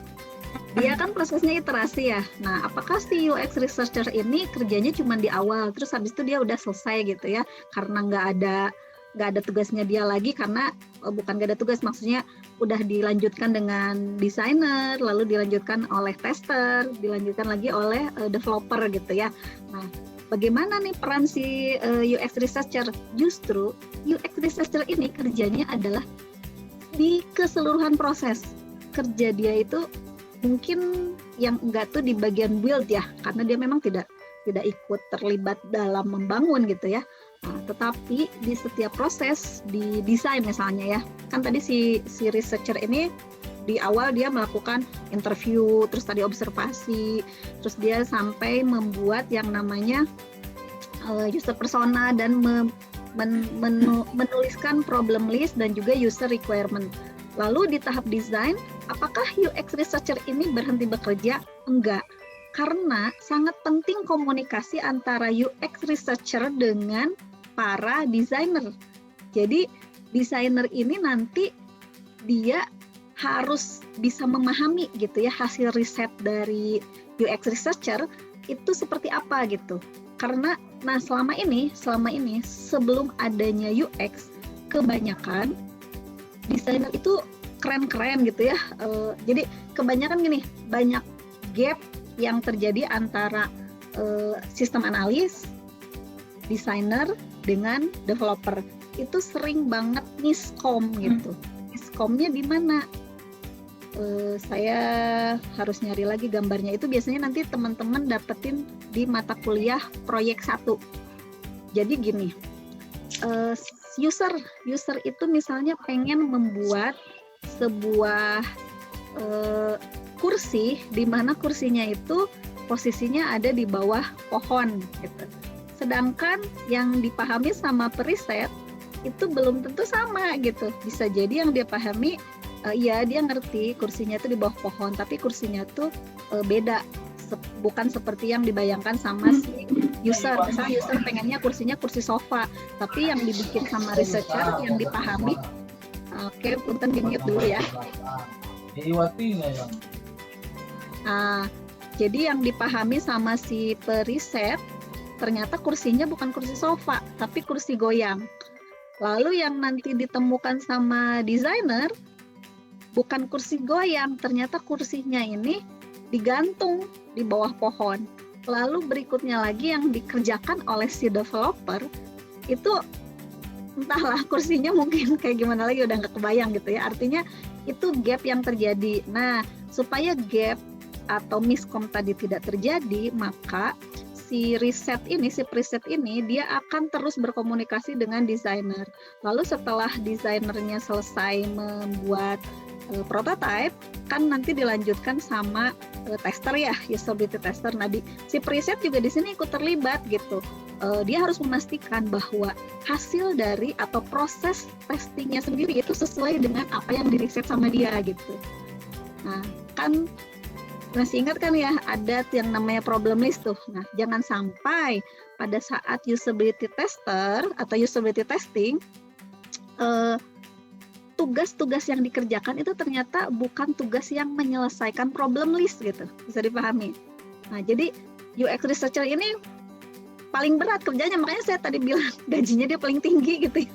dia kan prosesnya iterasi ya. Nah, apakah si UX researcher ini kerjanya cuma di awal, terus habis itu dia udah selesai gitu ya? Karena nggak ada tugasnya dia lagi, karena bukan nggak ada tugas, maksudnya udah dilanjutkan dengan desainer, lalu dilanjutkan oleh tester, dilanjutkan lagi oleh developer gitu ya. Nah, bagaimana nih peran si UX researcher? Justru UX researcher ini kerjanya adalah di keseluruhan proses. Kerja dia itu mungkin yang enggak tuh di bagian build ya, karena dia memang tidak ikut terlibat dalam membangun gitu ya. Nah, tetapi di setiap proses di desain misalnya ya, kan tadi si researcher ini di awal dia melakukan interview, terus tadi observasi, terus dia sampai membuat yang namanya user persona dan menuliskan problem list dan juga user requirement. Lalu di tahap desain, apakah UX researcher ini berhenti bekerja? Enggak, karena sangat penting komunikasi antara UX researcher dengan para desainer. Jadi desainer ini nanti dia harus bisa memahami gitu ya hasil riset dari UX researcher itu seperti apa gitu. Karena selama ini sebelum adanya UX, kebanyakan desainer itu keren-keren gitu ya. Jadi kebanyakan gini, banyak gap yang terjadi antara sistem analis, desainer dengan developer. Itu sering banget miskom gitu. Miskomnya di mana? Saya harus nyari lagi gambarnya. Itu biasanya nanti teman-teman dapetin di mata kuliah proyek 1. Jadi gini, user itu misalnya pengen membuat sebuah kursi di mana kursinya itu posisinya ada di bawah pohon gitu. Sedangkan yang dipahami sama periset itu belum tentu sama gitu. Bisa jadi yang dia pahami iya dia ngerti kursinya itu di bawah pohon, tapi kursinya tuh beda, bukan seperti yang dibayangkan sama si user. Misalnya user pengennya kursinya kursi sofa, tapi yang dibikin sama researcher yang dipahami, oke, punten di-mute dulu ya. Jadi yang dipahami sama si periset ternyata kursinya bukan kursi sofa, tapi kursi goyang. Lalu yang nanti ditemukan sama desainer bukan kursi goyang, ternyata kursinya ini digantung di bawah pohon. Lalu berikutnya lagi yang dikerjakan oleh si developer itu entahlah kursinya mungkin kayak gimana lagi, udah nggak kebayang gitu ya. Artinya itu gap yang terjadi. Nah, supaya gap atau miskom tadi tidak terjadi, maka si riset ini, si preset ini dia akan terus berkomunikasi dengan desainer. Lalu setelah desainernya selesai membuat prototype, kan nanti dilanjutkan sama tester ya, usability tester. Nah, si preset juga di sini ikut terlibat gitu. Dia harus memastikan bahwa hasil dari atau proses testingnya sendiri itu sesuai dengan apa yang diriset sama dia gitu. Nah, kan masih ingat kan ya, ada yang namanya problem list tuh. Nah, jangan sampai pada saat usability tester atau usability testing, tugas-tugas yang dikerjakan itu ternyata bukan tugas yang menyelesaikan problem list gitu. Bisa dipahami. Nah, jadi UX researcher ini paling berat kerjanya, makanya saya tadi bilang gajinya dia paling tinggi gitu ya.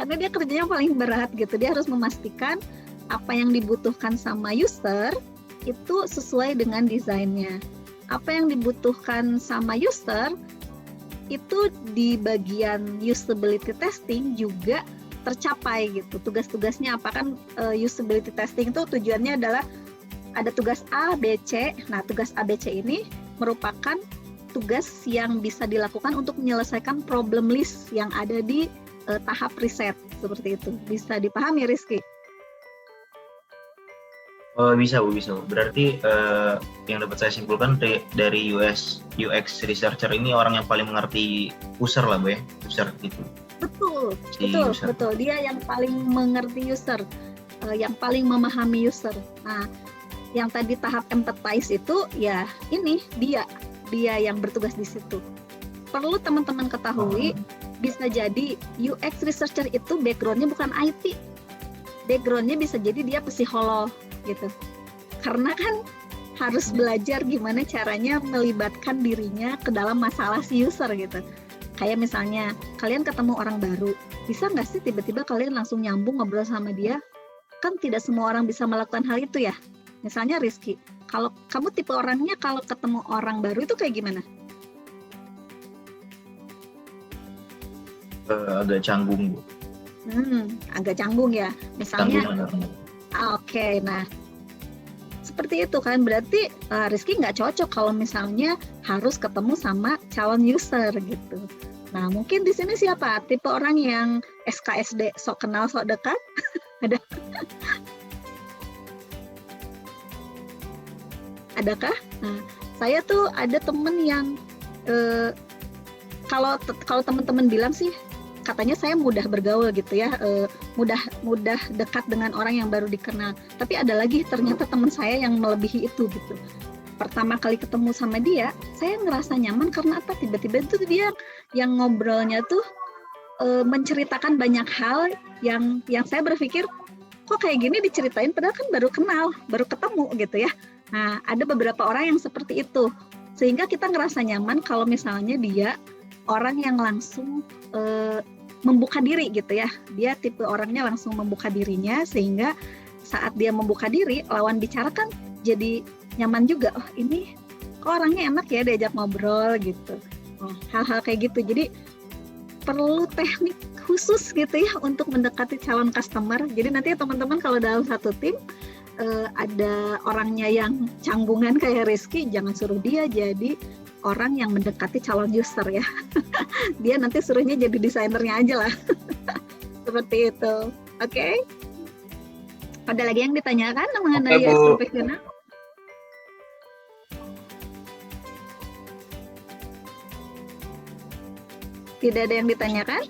Karena dia kerjanya paling berat gitu. Dia harus memastikan apa yang dibutuhkan sama user itu sesuai dengan desainnya. Apa yang dibutuhkan sama user itu di bagian usability testing juga tercapai gitu. Tugas-tugasnya apa kan, usability testing itu tujuannya adalah ada tugas A, B, C. Nah, tugas A, B, C ini merupakan tugas yang bisa dilakukan untuk menyelesaikan problem list yang ada di tahap riset seperti itu. Bisa dipahami, Rizky? Oh, bisa Bu, bisa Bu. Berarti yang dapat saya simpulkan dari UX researcher ini orang yang paling mengerti user lah Bu ya, user gitu. Betul, Si betul, user. betul. Dia yang paling mengerti user, yang paling memahami user. Nah, yang tadi tahap empathize itu ya ini dia yang bertugas di situ. Perlu teman-teman ketahui, bisa jadi UX researcher itu background-nya bukan IT. Background-nya bisa jadi dia psikolog gitu. Karena kan harus belajar gimana caranya melibatkan dirinya ke dalam masalah si user gitu. Kayak misalnya kalian ketemu orang baru, bisa nggak sih tiba-tiba kalian langsung nyambung ngobrol sama dia? Kan tidak semua orang bisa melakukan hal itu ya. Misalnya Rizky, kalau kamu tipe orangnya kalau ketemu orang baru itu kayak gimana? Agak canggung Bu. Agak canggung ya. Misalnya, Canggung. oke, nah seperti itu kan, berarti Rizky nggak cocok kalau misalnya harus ketemu sama calon user gitu. Nah mungkin di sini siapa? Tipe orang yang SKSD, sok kenal sok dekat? Ada? Adakah? Nah, saya tuh ada temen yang kalau teman-teman bilang sih katanya saya mudah bergaul gitu ya, mudah dekat dengan orang yang baru dikenal. Tapi ada lagi ternyata teman saya yang melebihi itu gitu. Pertama kali ketemu sama dia, saya ngerasa nyaman karena apa? Tiba-tiba itu dia yang ngobrolnya tuh menceritakan banyak hal yang saya berpikir kok kayak gini diceritain padahal kan baru kenal, baru ketemu gitu ya. Nah, ada beberapa orang yang seperti itu. Sehingga kita ngerasa nyaman kalau misalnya dia orang yang langsung membuka diri gitu ya. Dia tipe orangnya langsung membuka dirinya sehingga saat dia membuka diri, lawan bicara kan jadi nyaman juga. Oh ini kok orangnya enak ya diajak ngobrol gitu. Oh, hal-hal kayak gitu. Jadi perlu teknik khusus gitu ya untuk mendekati calon customer. Jadi nanti teman-teman kalau dalam satu tim ada orangnya yang canggungan kayak Rizky, jangan suruh dia jadi orang yang mendekati calon user ya. Dia nanti suruhnya jadi desainernya aja lah. Seperti itu. Oke? Ada lagi yang ditanyakan mengenai UX profesional? Tidak ada yang ditanyakan?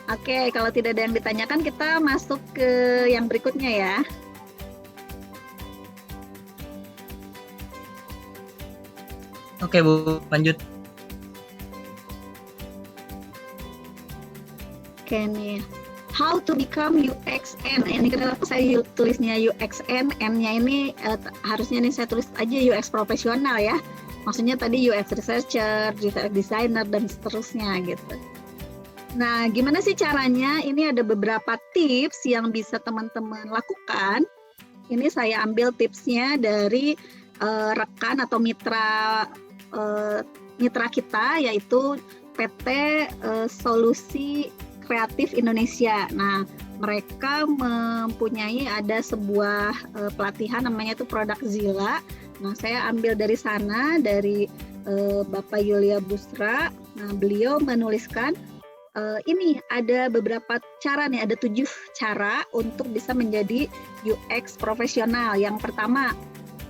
Oke, kalau tidak ada yang ditanyakan kita masuk ke yang berikutnya ya. Oke Bu, lanjut. Oke nih, how to become UXN. Ini kenapa saya tulisnya UXN, N-nya ini harusnya nih saya tulis aja UX profesional ya. Maksudnya tadi UX researcher, UX designer dan seterusnya gitu. Nah, gimana sih caranya? Ini ada beberapa tips yang bisa teman-teman lakukan. Ini saya ambil tipsnya dari rekan atau mitra kita, yaitu PT Solusi Kreatif Indonesia. Nah, mereka mempunyai ada sebuah pelatihan namanya itu Produkzilla. Nah, saya ambil dari sana, dari Bapak Yulia Busra. Nah, beliau menuliskan ini ada beberapa cara nih, ada 7 cara untuk bisa menjadi UX profesional. Yang pertama,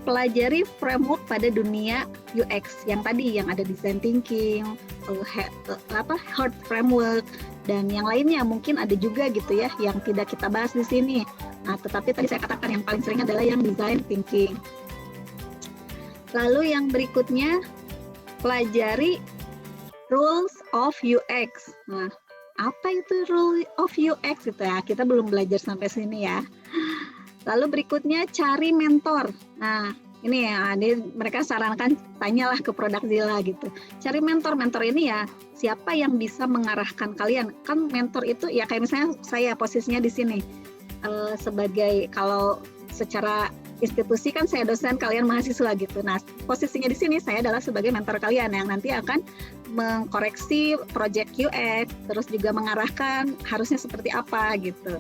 pelajari framework pada dunia UX yang tadi, yang ada design thinking, Heart framework, dan yang lainnya mungkin ada juga gitu ya, yang tidak kita bahas di sini. Nah, tetapi tadi saya katakan yang paling sering adalah yang design thinking. Lalu yang berikutnya, pelajari rules of UX. Nah, apa itu rule of UX gitu ya? Kita belum belajar sampai sini ya. Lalu berikutnya cari mentor. Nah, ini ya, mereka sarankan tanyalah ke Produkzilla gitu. Cari mentor. Mentor ini ya siapa yang bisa mengarahkan kalian. Kan mentor itu ya kayak misalnya saya posisinya di sini sebagai, kalau secara institusi kan saya dosen, kalian mahasiswa gitu. Nah, posisinya di sini saya adalah sebagai mentor kalian yang nanti akan mengkoreksi project UX, terus juga mengarahkan harusnya seperti apa gitu.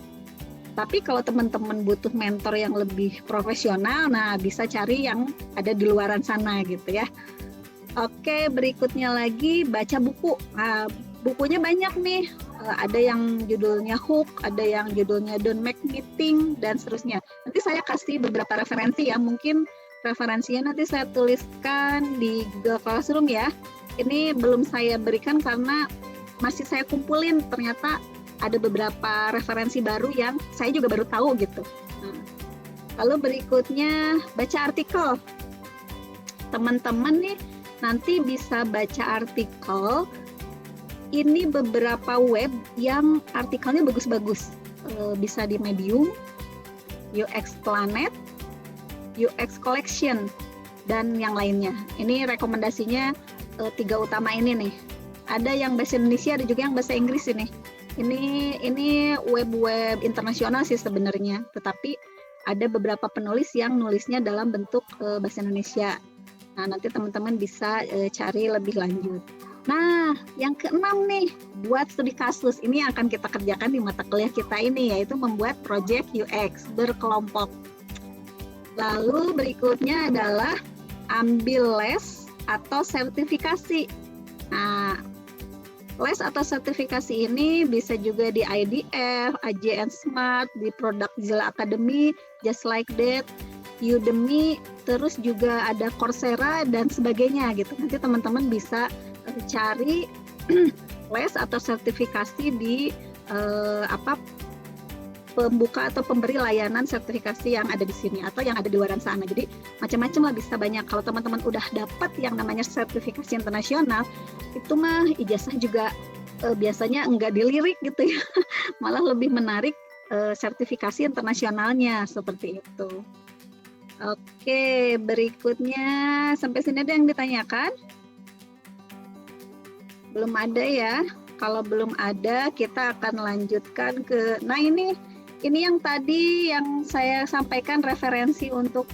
Tapi kalau teman-teman butuh mentor yang lebih profesional, nah bisa cari yang ada di luaran sana gitu ya. Oke, berikutnya lagi baca buku. Nah, bukunya banyak nih. ada yang judulnya hook, ada yang judulnya don't make me think, dan seterusnya. Nanti saya kasih beberapa referensi ya, mungkin referensinya nanti saya tuliskan di Google Classroom ya. Ini belum saya berikan karena masih saya kumpulin, ternyata ada beberapa referensi baru yang saya juga baru tahu gitu. Lalu berikutnya baca artikel. Teman-teman nih nanti bisa baca artikel. Ini beberapa web yang artikelnya bagus-bagus. Bisa di Medium, UX Planet, UX Collection, dan yang lainnya. Ini rekomendasinya 3 utama ini nih. Ada yang bahasa Indonesia, ada juga yang bahasa Inggris ini. Ini web-web internasional sih sebenarnya, tetapi ada beberapa penulis yang nulisnya dalam bentuk bahasa Indonesia. Nah, nanti teman-teman bisa cari lebih lanjut. Nah, yang keenam nih, buat studi kasus. Ini yang akan kita kerjakan di mata kuliah kita ini, yaitu membuat project UX berkelompok. Lalu berikutnya adalah ambil les atau sertifikasi. Nah, les atau sertifikasi ini bisa juga di IDF, AJN Smart, di Productzilla Academy, Just Like That, Udemy, terus juga ada Coursera dan sebagainya gitu. Nanti teman-teman bisa cari les atau sertifikasi di pembuka atau pemberi layanan sertifikasi yang ada di sini atau yang ada di luar sana. Jadi macam-macam lah, bisa banyak. Kalau teman-teman udah dapat yang namanya sertifikasi internasional, itu mah ijazah juga biasanya enggak dilirik gitu ya. Malah lebih menarik sertifikasi internasionalnya seperti itu. Oke, berikutnya sampai sini ada yang ditanyakan? Belum ada ya. Kalau belum ada, kita akan lanjutkan ke. Nah, ini yang tadi yang saya sampaikan referensi untuk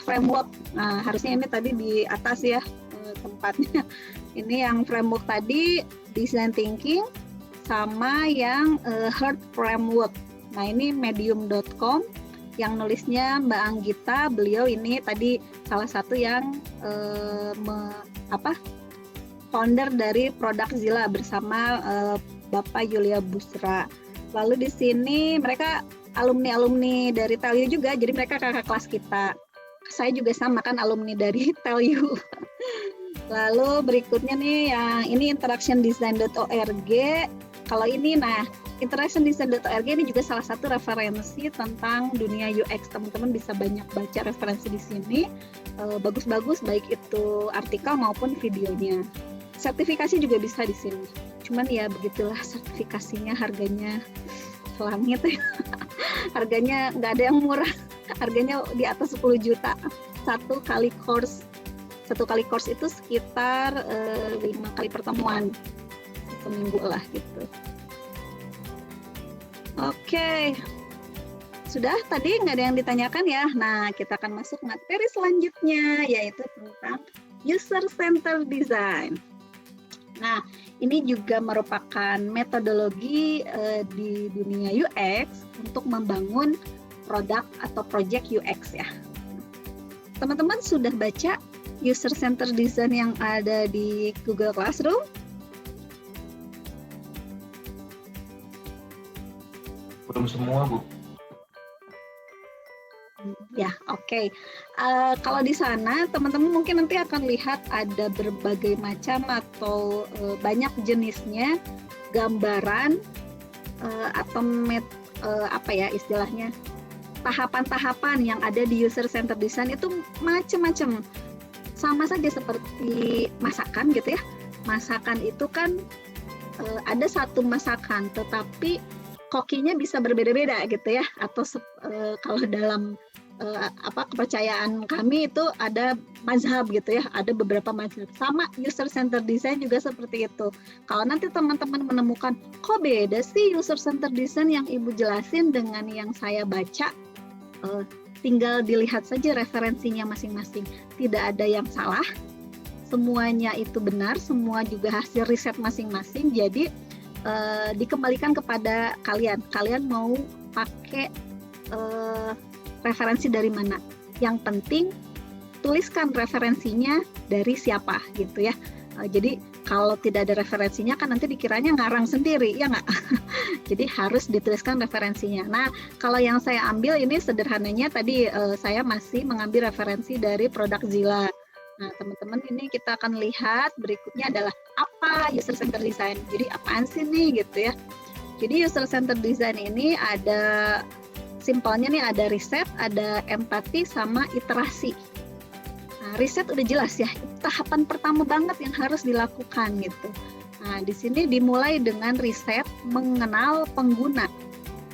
framework. Nah, harusnya ini tadi di atas ya tempatnya. Ini yang framework tadi, design thinking, sama yang Heart Framework. Nah, ini medium.com yang nulisnya Mbak Anggita. Beliau ini tadi salah satu yang founder dari Productzilla bersama Bapak Yulia Busra. Lalu di sini mereka alumni dari TELU juga, jadi mereka kakak kelas kita. Saya juga sama kan alumni dari TELU. Lalu berikutnya nih yang ini interactiondesign.org. Kalau ini interactiondesign.org ini juga salah satu referensi tentang dunia UX. Teman-teman bisa banyak baca referensi di sini. Bagus-bagus baik itu artikel maupun videonya. Sertifikasi juga bisa di sini. Cuman ya begitulah sertifikasinya, harganya selangit. Harganya nggak ada yang murah. Harganya di atas 10 juta. Satu kali course itu sekitar 5 kali pertemuan. Seminggu lah gitu. Oke. Sudah tadi nggak ada yang ditanyakan ya. Nah, kita akan masuk materi selanjutnya, yaitu tentang user-centered design. Nah, ini juga merupakan metodologi di dunia UX untuk membangun produk atau project UX ya. Teman-teman sudah baca user-centered design yang ada di Google Classroom? Belum semua, Bu. Ya, oke. Kalau di sana teman-teman mungkin nanti akan lihat ada berbagai macam atau banyak jenisnya gambaran atau istilahnya tahapan-tahapan yang ada di user centered design itu macam-macam. Sama saja seperti masakan gitu ya. Masakan itu kan ada satu masakan, tetapi kokinya bisa berbeda-beda gitu ya. Atau kalau dalam kepercayaan kami itu ada mazhab gitu ya, ada beberapa mazhab. Sama user centered design juga seperti itu. Kalau nanti teman-teman menemukan kok beda sih user centered design yang Ibu jelasin dengan yang saya baca, tinggal dilihat saja referensinya masing-masing. Tidak ada yang salah, semuanya itu benar, semua juga hasil riset masing-masing. Jadi dikembalikan kepada kalian mau pakai referensi dari mana. Yang penting tuliskan referensinya dari siapa gitu ya. Jadi kalau tidak ada referensinya kan nanti dikiranya ngarang sendiri, ya nggak? Jadi harus dituliskan referensinya. Nah, kalau yang saya ambil ini sederhananya tadi saya masih mengambil referensi dari produk Zilla. Nah, teman-teman ini kita akan lihat berikutnya adalah apa user centered design. Jadi apaan sih nih gitu ya. Jadi user centered design ini ada simpelnya nih, ada riset, ada empati, sama iterasi. Nah, riset udah jelas ya, tahapan pertama banget yang harus dilakukan gitu. Nah, di sini dimulai dengan riset mengenal pengguna.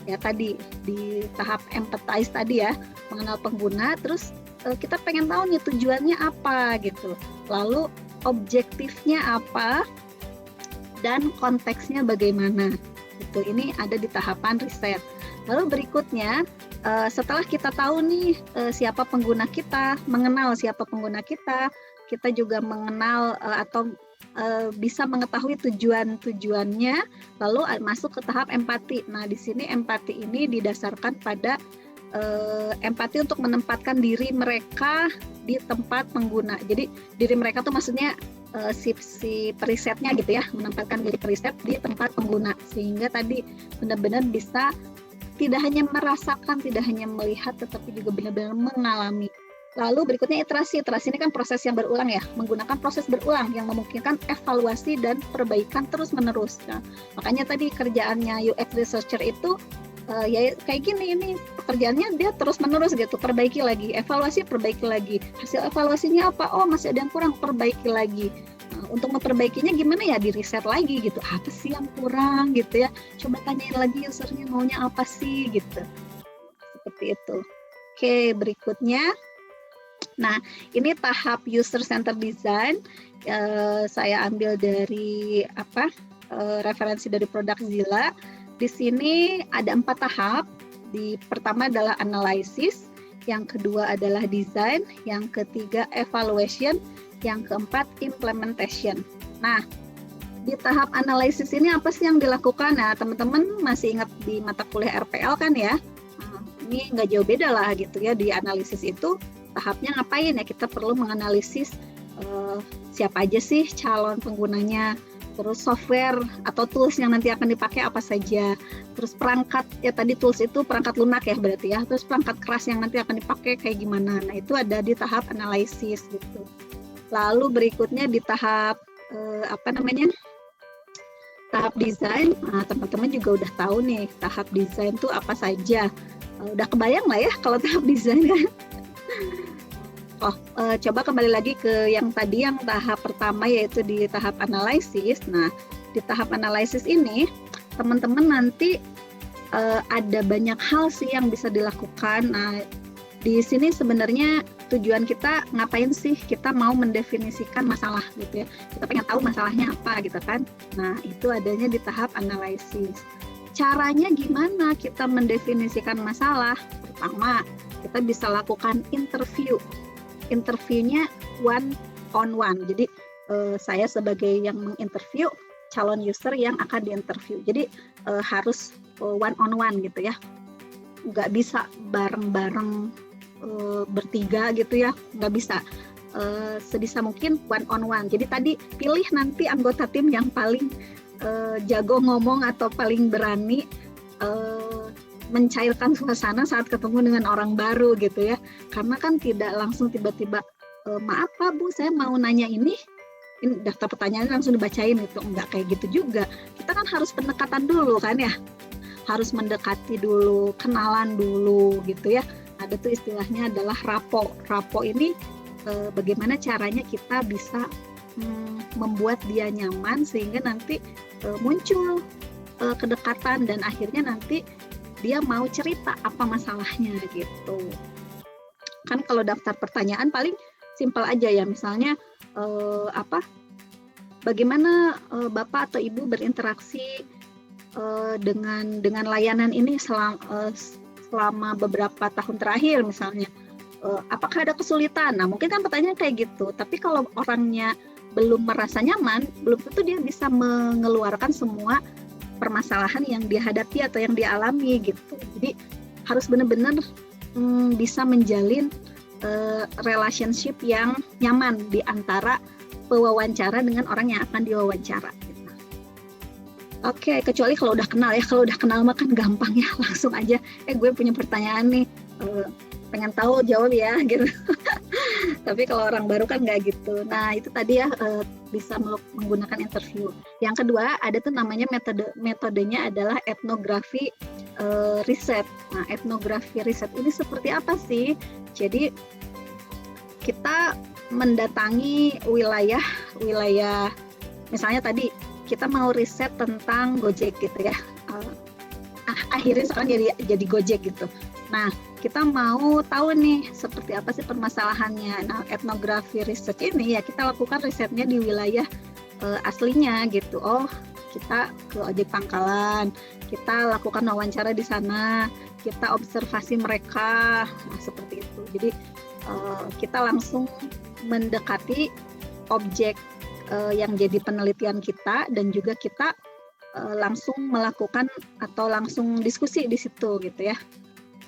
Ya tadi di tahap empathize tadi ya, mengenal pengguna, terus kita pengen tahu nih tujuannya apa gitu. Lalu objektifnya apa dan konteksnya bagaimana. Gitu. Ini ada di tahapan riset. Lalu berikutnya, setelah kita tahu nih siapa pengguna kita, mengenal siapa pengguna kita juga mengenal atau bisa mengetahui tujuannya, lalu masuk ke tahap empati. Nah, di sini empati ini didasarkan pada empati untuk menempatkan diri mereka di tempat pengguna. Jadi diri mereka tuh maksudnya si perisetnya gitu ya, menempatkan diri periset di tempat pengguna, sehingga tadi benar-benar bisa tidak hanya merasakan, tidak hanya melihat, tetapi juga benar-benar mengalami. Lalu berikutnya iterasi. Iterasi ini kan proses yang berulang ya, menggunakan proses berulang yang memungkinkan evaluasi dan perbaikan terus-menerus. Nah, makanya tadi kerjaannya UX researcher itu ya kayak gini, ini pekerjaannya dia terus-menerus gitu, perbaiki lagi, evaluasi, perbaiki lagi. Hasil evaluasinya apa? Oh, masih ada yang kurang, perbaiki lagi. Untuk memperbaikinya gimana ya, di riset lagi gitu, apa sih yang kurang gitu ya, coba tanyain lagi usernya maunya apa sih gitu, seperti itu. Oke, berikutnya, nah ini tahap user centered design, saya ambil dari referensi dari produk Zilla. Di sini ada 4 tahap. Pertama adalah analysis, yang kedua adalah design, yang ketiga evaluation, yang keempat implementation. Nah, di tahap analisis ini apa sih yang dilakukan? Nah, teman-teman masih ingat di mata kuliah RPL kan ya? Nah, ini nggak jauh beda lah gitu ya. Di analisis itu tahapnya ngapain ya? Kita perlu menganalisis siapa aja sih calon penggunanya, terus software atau tools yang nanti akan dipakai apa saja, terus perangkat, ya tadi tools itu perangkat lunak ya berarti ya, terus perangkat keras yang nanti akan dipakai kayak gimana. Nah, itu ada di tahap analisis gitu. Lalu berikutnya di tahap tahap desain. Nah, teman-teman juga udah tahu nih tahap desain itu apa saja. Udah kebayang lah ya kalau tahap desain kan. Coba kembali lagi ke yang tadi, yang tahap pertama yaitu di tahap analisis. Nah, di tahap analisis ini teman-teman nanti ada banyak hal sih yang bisa dilakukan. Nah, di sini sebenarnya tujuan kita ngapain sih? Kita mau mendefinisikan masalah gitu ya. Kita pengen tahu masalahnya apa gitu kan. Nah, itu adanya di tahap analisis. Caranya gimana kita mendefinisikan masalah? Pertama, kita bisa lakukan interview. Interviewnya one on one. Jadi saya sebagai yang menginterview calon user yang akan diinterview. Jadi harus one on one gitu ya. Nggak bisa bareng-bareng bertiga gitu ya, nggak bisa. Sebisa mungkin one on one. Jadi tadi pilih nanti anggota tim yang paling jago ngomong atau paling berani mencairkan suasana saat ketemu dengan orang baru gitu ya. Karena kan tidak langsung tiba-tiba maaf Pak Bu, saya mau nanya ini daftar pertanyaannya langsung dibacain gitu. Enggak kayak gitu juga. Kita kan harus pendekatan dulu kan ya. Harus mendekati dulu, kenalan dulu gitu ya. Ada tuh istilahnya adalah rapo. Rapo ini bagaimana caranya kita bisa membuat dia nyaman sehingga nanti muncul kedekatan dan akhirnya nanti dia mau cerita apa masalahnya gitu. Kan kalau daftar pertanyaan paling simpel aja ya, misalnya bagaimana Bapak atau Ibu berinteraksi dengan layanan ini selama beberapa tahun terakhir misalnya, apakah ada kesulitan? Nah, mungkin kan pertanyaan kayak gitu. Tapi kalau orangnya belum merasa nyaman, belum tentu dia bisa mengeluarkan semua permasalahan yang dia hadapi atau yang dia alami gitu. Jadi harus benar-benar bisa menjalin relationship yang nyaman di antara pewawancara dengan orang yang akan diwawancara. Gitu. Oke, kecuali kalau udah kenal ya. Kalau udah kenal mah kan gampang ya, langsung aja. Gue punya pertanyaan nih, pengen tahu jawab ya gitu. Tapi kalau orang baru kan nggak gitu. Nah itu tadi ya bisa menggunakan interview. Yang kedua ada tuh namanya metodenya adalah etnografi riset. Nah etnografi riset ini seperti apa sih? Jadi kita mendatangi wilayah misalnya tadi kita mau riset tentang Gojek gitu ya. Akhirnya sekarang jadi Gojek gitu. Nah, kita mau tahu nih seperti apa sih permasalahannya. Nah, etnografi research ini ya kita lakukan risetnya di wilayah aslinya gitu. Oh, kita ke ojek pangkalan, kita lakukan wawancara di sana, kita observasi mereka, nah, seperti itu. Jadi kita langsung mendekati objek yang jadi penelitian kita dan juga kita langsung melakukan atau langsung diskusi di situ gitu ya.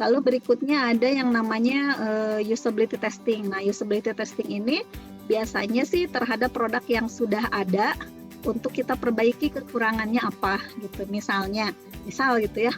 Lalu berikutnya ada yang namanya usability testing. Nah, usability testing ini biasanya sih terhadap produk yang sudah ada untuk kita perbaiki kekurangannya apa gitu. Misal gitu ya,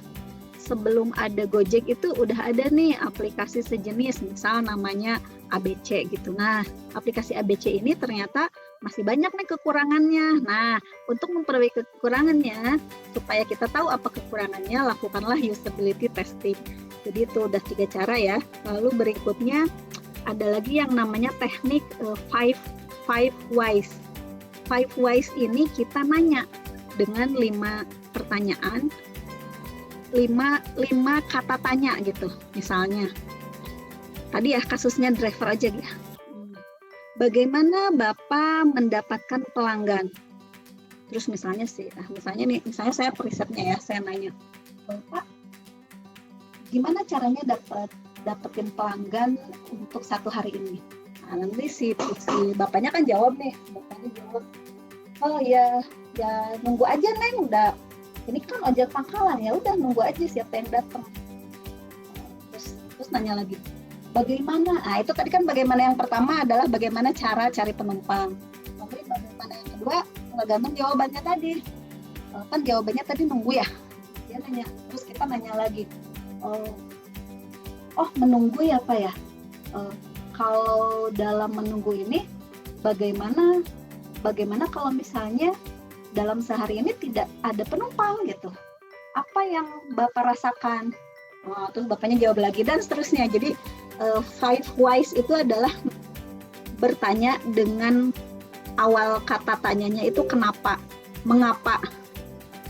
sebelum ada Gojek itu udah ada nih aplikasi sejenis, misal namanya ABC gitu. Nah, aplikasi ABC ini ternyata masih banyak nih kekurangannya. Nah, untuk memperbaiki kekurangannya, supaya kita tahu apa kekurangannya, lakukanlah usability testing. Jadi itu udah 3 cara ya. Lalu berikutnya ada lagi yang namanya teknik 5 whys. 5 whys ini kita nanya dengan 5 pertanyaan, 5 kata tanya gitu. Misalnya, tadi ya kasusnya driver aja ya. Bagaimana Bapak mendapatkan pelanggan? Terus misalnya saya perisetnya ya, saya nanya, Bapak, gimana caranya dapetin pelanggan untuk 1 hari ini? Nah, nanti si bapaknya kan jawab nih, oh ya nunggu aja Neng, udah ini kan ojek pangkalan ya, udah nunggu aja siapa yang datang. Terus nanya lagi, bagaimana? Nah itu tadi kan bagaimana yang pertama adalah bagaimana cara cari penumpang. Lalu bagaimana yang kedua tergantung jawabannya tadi. Kan jawabannya tadi nunggu ya. Dia nanya, terus kita nanya lagi. Menunggu ya Pak ya. Kalau dalam menunggu ini bagaimana kalau misalnya dalam sehari ini tidak ada penumpang gitu? Apa yang Bapak rasakan? Terus bapaknya jawab lagi dan seterusnya. Jadi 5 whys itu adalah bertanya dengan awal kata tanyanya itu kenapa, mengapa,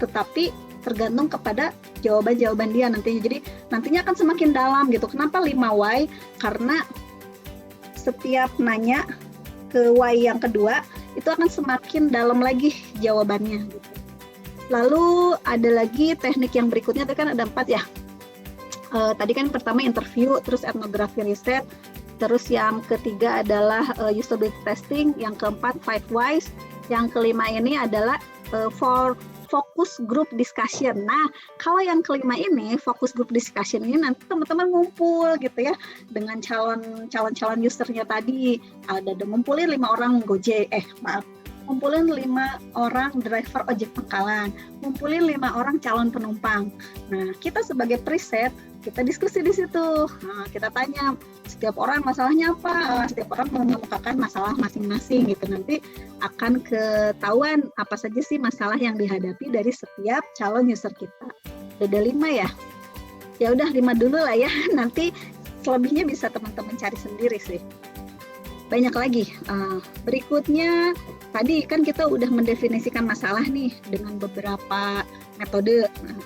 tetapi tergantung kepada jawaban-jawaban dia nantinya. Jadi nantinya akan semakin dalam gitu. Kenapa 5 why? Karena setiap nanya ke why yang kedua itu akan semakin dalam lagi jawabannya gitu. Lalu ada lagi teknik yang berikutnya, itu kan ada 4 ya. Tadi kan pertama interview, terus etnografi riset, terus yang ketiga adalah usability testing, yang keempat 5 whys, yang kelima ini adalah focus group discussion. Nah, kalau yang kelima ini, focus group discussion ini nanti teman-teman ngumpul gitu ya dengan calon usernya tadi. Ada ngumpulin 5 orang ngumpulin 5 orang driver ojek pangkalan, ngumpulin 5 orang calon penumpang. Nah, kita sebagai preset, kita diskusi di situ. Nah, kita tanya setiap orang masalahnya apa, setiap orang mengemukakan masalah masing-masing gitu. Nanti akan ketahuan apa saja sih masalah yang dihadapi dari setiap calon user kita. Ada 5 ya? Ya udah 5 dulu lah ya. Nanti selebihnya bisa teman-teman cari sendiri sih. Banyak lagi. Berikutnya, tadi kan kita udah mendefinisikan masalah nih dengan beberapa metode. Nah,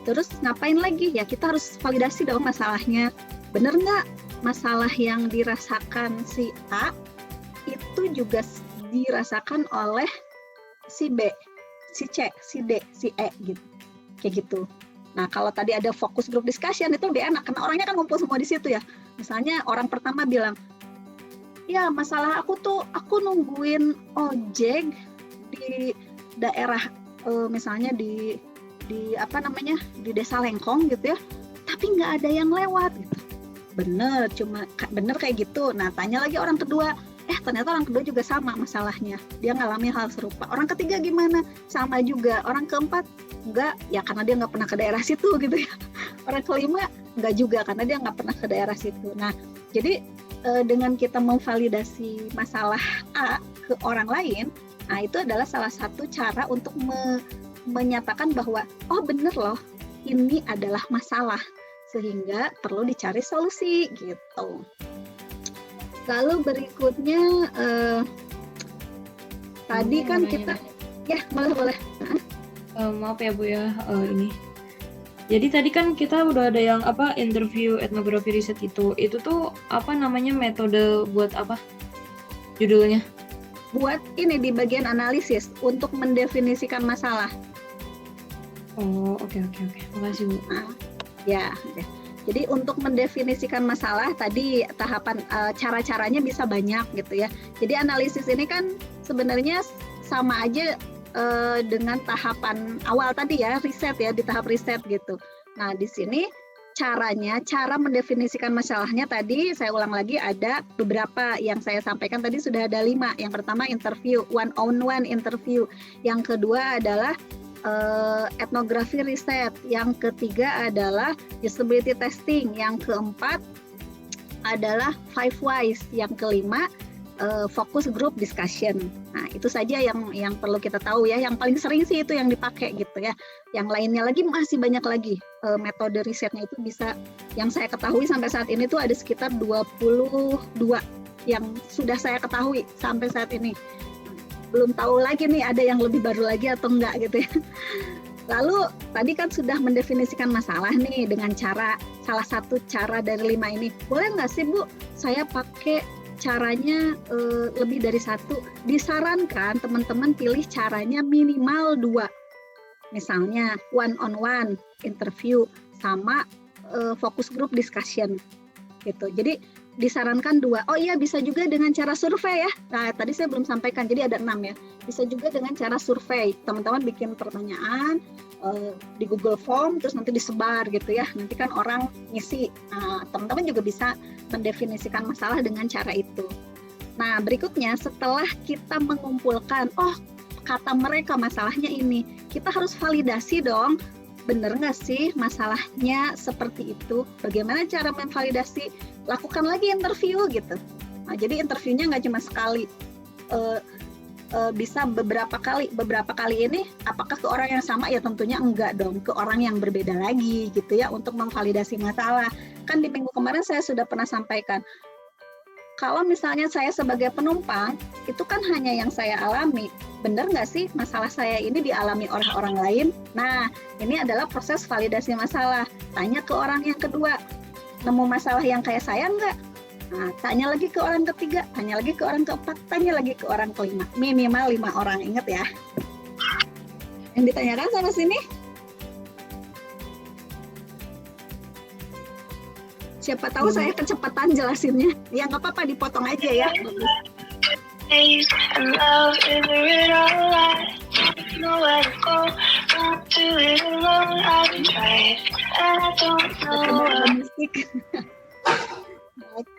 terus ngapain lagi? Ya kita harus validasi dong masalahnya. Bener nggak masalah yang dirasakan si A itu juga dirasakan oleh si B, si C, si D, si E gitu. Kayak gitu. Nah kalau tadi ada focus group discussion itu lebih enak karena orangnya kan ngumpul semua di situ ya. Misalnya orang pertama bilang, ya masalah aku nungguin ojek di daerah misalnya di desa Lengkong gitu ya, tapi nggak ada yang lewat gitu. Bener kayak gitu. Nah tanya lagi orang kedua, ternyata orang kedua juga sama masalahnya, dia ngalami hal serupa. Orang ketiga gimana? Sama juga. Orang keempat enggak, ya karena dia nggak pernah ke daerah situ gitu ya. Orang kelima enggak juga karena dia nggak pernah ke daerah situ. Nah, jadi dengan kita memvalidasi masalah A ke orang lain, nah itu adalah salah satu cara untuk menyatakan bahwa oh bener loh, ini adalah masalah, sehingga perlu dicari solusi gitu. Lalu berikutnya tadi kan kita ya boleh. Maaf ya Bu ya, ini. Jadi tadi kan kita udah ada yang interview etnografi riset itu tuh apa namanya, metode buat apa judulnya? Buat ini di bagian analisis untuk mendefinisikan masalah. Oh oke. Makasih Bu. Nah, ya. Jadi untuk mendefinisikan masalah tadi tahapan cara-caranya bisa banyak gitu ya. Jadi analisis ini kan sebenarnya sama aja dengan tahapan awal tadi ya, riset ya, di tahap riset gitu. Nah di sini cara mendefinisikan masalahnya tadi saya ulang lagi, ada beberapa yang saya sampaikan tadi sudah ada 5. Yang pertama interview, one-on-one interview. Yang kedua adalah etnografi riset, yang ketiga adalah usability testing, yang keempat adalah 5 whys, yang kelima focus group discussion. Nah itu saja yang perlu kita tahu ya, yang paling sering sih itu yang dipakai gitu ya. Yang lainnya lagi masih banyak lagi metode risetnya itu bisa, yang saya ketahui sampai saat ini tuh ada sekitar 22 yang sudah saya ketahui sampai saat ini. Belum tahu lagi nih ada yang lebih baru lagi atau enggak gitu ya. Lalu tadi kan sudah mendefinisikan masalah nih dengan salah satu cara dari 5 ini. Boleh nggak sih Bu saya pakai caranya lebih dari 1? Disarankan teman-teman pilih caranya minimal 2. Misalnya one-on-one interview sama focus group discussion gitu. Jadi disarankan 2. Oh iya, bisa juga dengan cara survei ya. Nah, tadi saya belum sampaikan, jadi ada 6 ya. Bisa juga dengan cara survei. Teman-teman bikin pertanyaan di Google Form, terus nanti disebar gitu ya. Nanti kan orang ngisi. Nah, teman-teman juga bisa mendefinisikan masalah dengan cara itu. Nah, berikutnya setelah kita mengumpulkan, oh kata mereka masalahnya ini, kita harus validasi dong. Bener nggak sih masalahnya seperti itu? Bagaimana cara memvalidasi? Lakukan lagi interview gitu. Nah, jadi interviewnya nggak cuma sekali, bisa beberapa kali. Beberapa kali ini apakah ke orang yang sama? Ya tentunya enggak dong, ke orang yang berbeda lagi gitu ya, untuk memvalidasi masalah. Kan di minggu kemarin saya sudah pernah sampaikan, kalau misalnya saya sebagai penumpang, itu kan hanya yang saya alami. Benar nggak sih masalah saya ini dialami oleh orang lain? Nah, ini adalah proses validasi masalah. Tanya ke orang yang kedua, nemu masalah yang kayak saya nggak? Nah, tanya lagi ke orang ketiga, tanya lagi ke orang keempat, tanya lagi ke orang kelima. Minimal 5 orang, ingat ya. Yang ditanyakan sampai sini? Siapa tahu saya kecepatan jelasinnya. Ya nggak apa-apa, dipotong aja ya.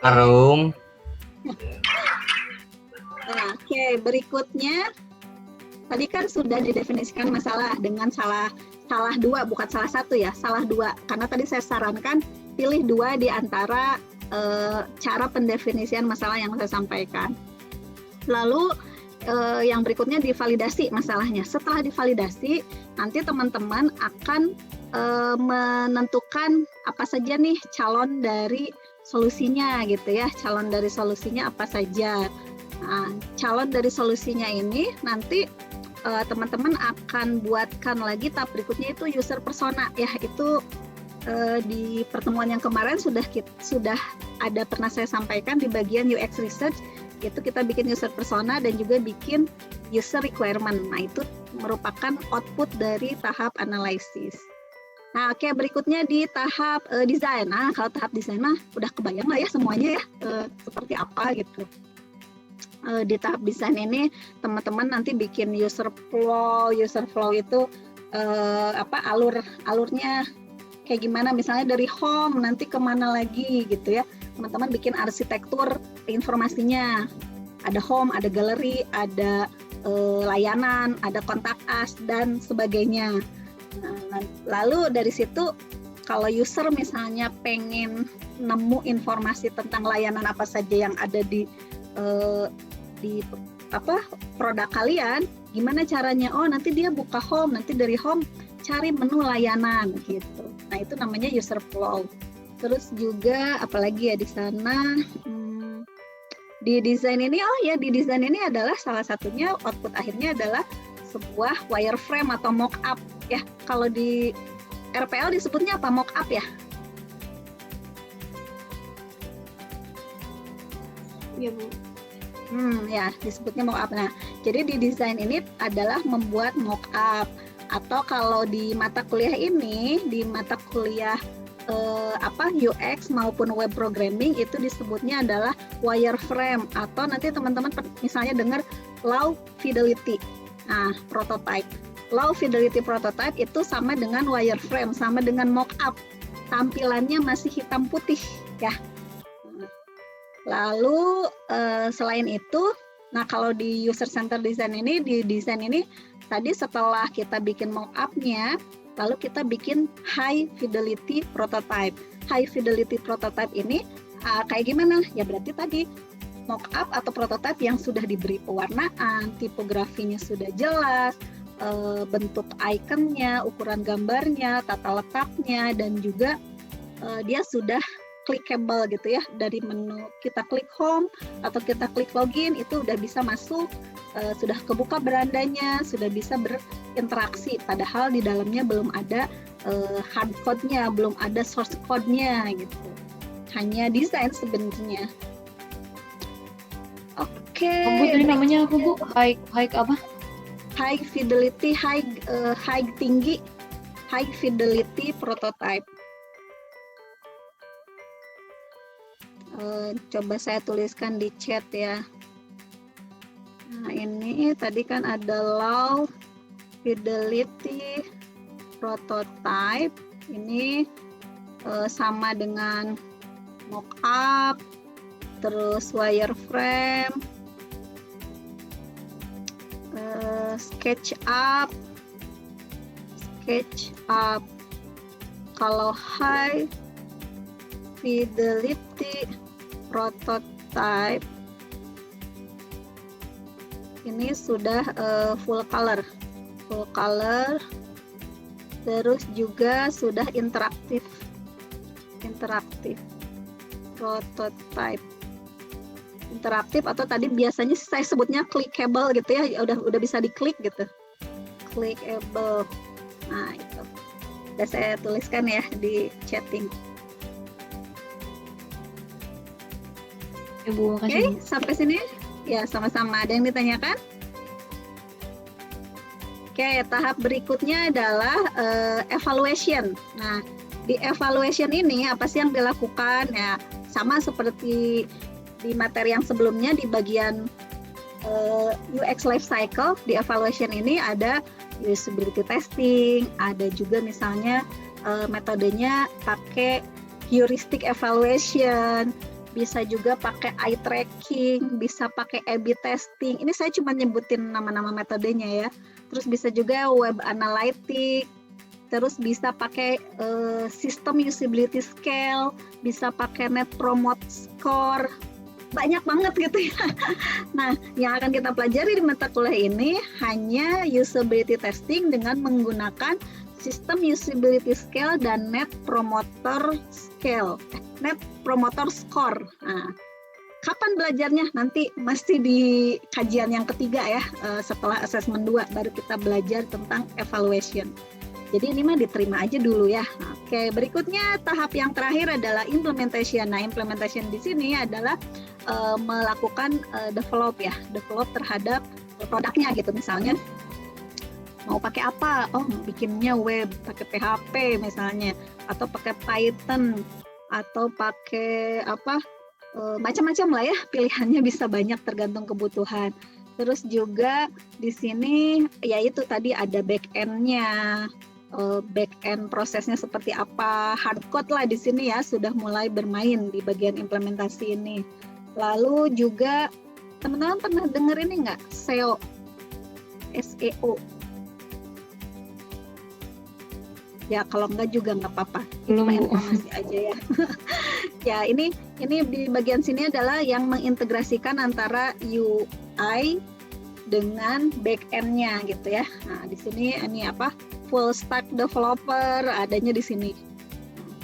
Arung. Nah, oke, berikutnya tadi kan sudah didefinisikan masalah dengan salah 2, bukan salah 1 ya, salah 2. Karena tadi saya sarankan pilih 2 di antara cara pendefinisian masalah yang saya sampaikan. Lalu yang berikutnya divalidasi masalahnya. Setelah divalidasi, nanti teman-teman akan menentukan apa saja nih calon dari solusinya gitu ya. Calon dari solusinya apa saja. Nah, calon dari solusinya ini nanti teman-teman akan buatkan lagi tahap berikutnya, itu user persona ya. Itu di pertemuan yang kemarin sudah ada pernah saya sampaikan di bagian UX research. Itu kita bikin user persona dan juga bikin user requirement. Nah, itu merupakan output dari tahap analisis. Nah, oke, berikutnya di tahap desain. Nah, kalau tahap desain mah udah kebayang lah ya semuanya ya, seperti apa gitu. Di tahap desain ini teman-teman nanti bikin user flow itu alurnya kayak gimana, misalnya dari home nanti kemana lagi gitu ya. Teman-teman bikin arsitektur informasinya, ada home, ada gallery, ada layanan, ada kontak us dan sebagainya. Nah, lalu dari situ kalau user misalnya pengen nemu informasi tentang layanan apa saja yang ada di produk kalian, gimana caranya? Oh, nanti dia buka home, nanti dari home cari menu layanan gitu. Nah, itu namanya user flow. Terus juga apalagi ya di sana, di desain ini, di desain ini adalah salah satunya output akhirnya adalah sebuah wireframe atau mock-up ya. Kalau di RPL disebutnya apa? Mock-up ya? Iya, Bu. Ya, disebutnya mock-up. Nah, jadi di desain ini adalah membuat mock-up. Atau kalau di mata kuliah ini, di mata kuliah UX maupun web programming itu disebutnya adalah wireframe, atau nanti teman-teman misalnya dengar low fidelity. Nah, prototype. Low fidelity prototype itu sama dengan wireframe, sama dengan mock-up. Tampilannya masih hitam putih ya. Lalu selain itu, nah kalau di user center design ini, di desain ini tadi setelah kita bikin mock-up-nya, lalu kita bikin high fidelity prototype. High fidelity prototype ini kayak gimana? Ya berarti tadi mock-up atau prototype yang sudah diberi pewarnaan, tipografinya sudah jelas, bentuk ikonnya, ukuran gambarnya, tata letaknya, dan juga dia sudah clickable gitu ya. Dari menu kita klik home atau kita klik login itu udah bisa masuk, sudah kebuka berandanya, sudah bisa berinteraksi, padahal di dalamnya belum ada hard code-nya, belum ada source code-nya gitu. Hanya desain sebenarnya. Oke. Bu, tadi namanya apa, Bu? High apa? High fidelity, tinggi, high fidelity prototype. Coba saya tuliskan di chat ya. Nah, ini tadi kan ada low fidelity prototype. Ini sama dengan mock-up, terus wireframe, SketchUp. Kalau high fidelity prototype ini sudah full color, terus juga sudah interaktif prototype. Interaktif atau tadi biasanya saya sebutnya clickable gitu ya, udah bisa diklik gitu, clickable. Nah itu udah saya tuliskan ya di chatting. Ibu, makasih. Oke, sampai sini ya sama-sama. Ada yang ditanyakan? Oke, tahap berikutnya adalah evaluation. Nah, di evaluation ini apa sih yang dilakukan? Ya, sama seperti di materi yang sebelumnya di bagian UX life cycle. Di evaluation ini ada usability testing, ada juga misalnya metodenya pakai heuristic evaluation, bisa juga pakai eye tracking, bisa pakai A/B testing. Ini saya cuma nyebutin nama-nama metodenya ya. Terus bisa juga web analytic, terus bisa pakai sistem usability scale, bisa pakai net promote score. Banyak banget gitu ya. Nah, yang akan kita pelajari di mata kuliah ini hanya usability testing dengan menggunakan sistem usability scale dan net promoter score. Nah, kapan belajarnya? Nanti masih di kajian yang ketiga ya, setelah assessment 2 baru kita belajar tentang evaluation. Jadi ini mah diterima aja dulu ya. Oke, berikutnya tahap yang terakhir adalah implementation. Nah, implementation di sini adalah melakukan develop terhadap produknya gitu. Misalnya mau pakai apa? Oh, bikinnya web, pakai PHP misalnya, atau pakai Python, atau pakai apa? Macam-macam lah ya, pilihannya bisa banyak tergantung kebutuhan. Terus juga di sini yaitu tadi ada back-end-nya, back-end prosesnya seperti apa, hard code lah di sini ya sudah mulai bermain di bagian implementasi ini. Lalu juga Teman-teman pernah dengar ini nggak? SEO. SEO. Ya kalau enggak juga nggak apa-apa. Belum, Cuma Bu. informasi aja ya. Ya ini di bagian sini adalah yang mengintegrasikan antara UI dengan back end-nya gitu ya. Nah di sini ini apa? Full stack developer adanya di sini.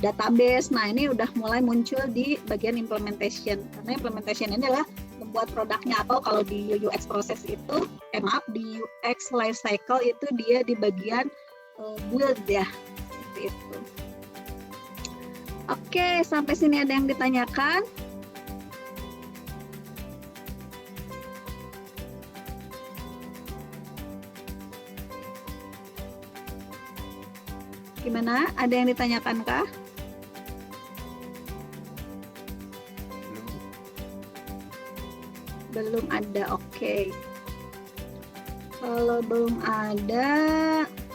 Database. Nah ini udah mulai muncul di bagian implementation. Karena implementation ini adalah membuat produknya, atau kalau di UX proses itu, di UX life cycle itu dia di bagian build ya. Seperti itu. Oke, sampai sini ada yang ditanyakan? Gimana? Ada yang ditanyakan kah? Belum ada, oke. Kalau belum ada,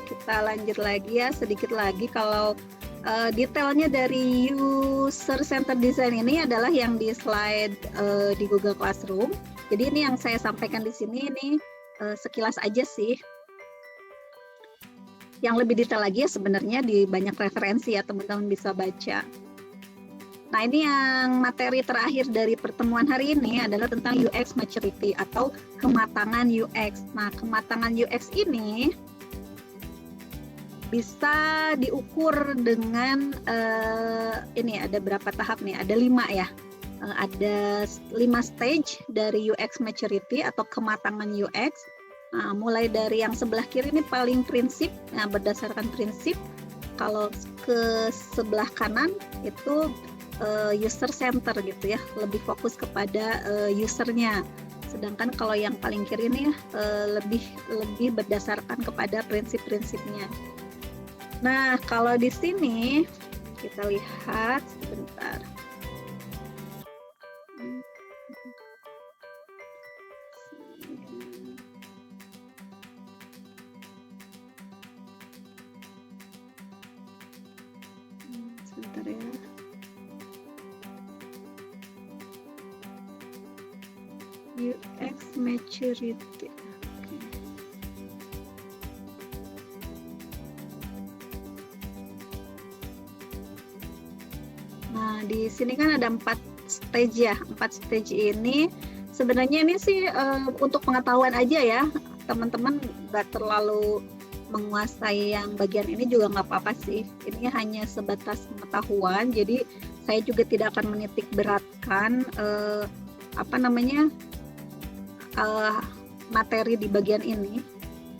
kita lanjut lagi ya, sedikit lagi. Kalau detailnya dari user center design ini adalah yang di slide di Google Classroom. Jadi ini yang saya sampaikan di sini ini sekilas aja sih. Yang lebih detail lagi ya sebenarnya di banyak referensi ya, teman-teman bisa baca. Nah ini yang materi terakhir dari pertemuan hari ini adalah tentang UX maturity atau kematangan UX. Nah kematangan UX ini bisa diukur dengan ini ada berapa tahap nih? Ada 5 ya. Ada 5 stage dari UX maturity atau kematangan UX. Nah, mulai dari yang sebelah kiri ini paling prinsip, nah berdasarkan prinsip. Kalau ke sebelah kanan itu user center gitu ya, lebih fokus kepada usernya. Sedangkan kalau yang paling kiri ini lebih berdasarkan kepada prinsip-prinsipnya. Nah, kalau di sini kita lihat sebentar. Sebentar ya. UX maturity. Nah, di sini kan ada 4 stage ya. 4 stage ini sebenarnya ini sih untuk pengetahuan aja ya. Teman-teman nggak terlalu menguasai yang bagian ini juga nggak apa-apa sih. Ini hanya sebatas pengetahuan. Jadi saya juga tidak akan menitik beratkan materi di bagian ini.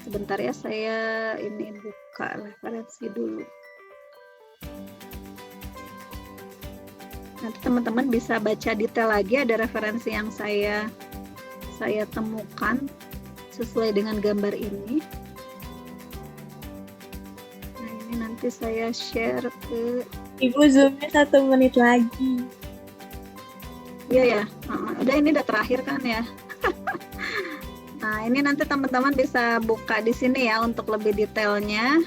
Sebentar ya, saya ini buka referensi dulu. Nanti teman-teman bisa baca detail lagi, ada referensi yang saya temukan sesuai dengan gambar ini. Nah ini nanti saya share ke Ibu zoomnya 1 menit lagi. Iya ya, udah ini udah terakhir kan ya. Nah ini nanti teman-teman bisa buka di sini ya untuk lebih detailnya.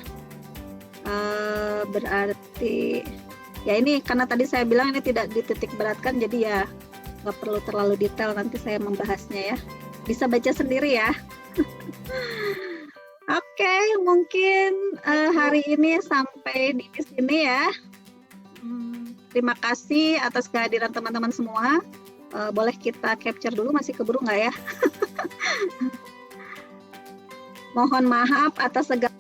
Berarti ya ini karena tadi saya bilang ini tidak dititik beratkan, jadi ya nggak perlu terlalu detail, nanti saya membahasnya ya. Bisa baca sendiri ya. Oke, mungkin hari ini sampai di sini ya. Terima kasih atas kehadiran teman-teman semua. Boleh kita capture dulu, masih keburu nggak ya? Mohon maaf atas segala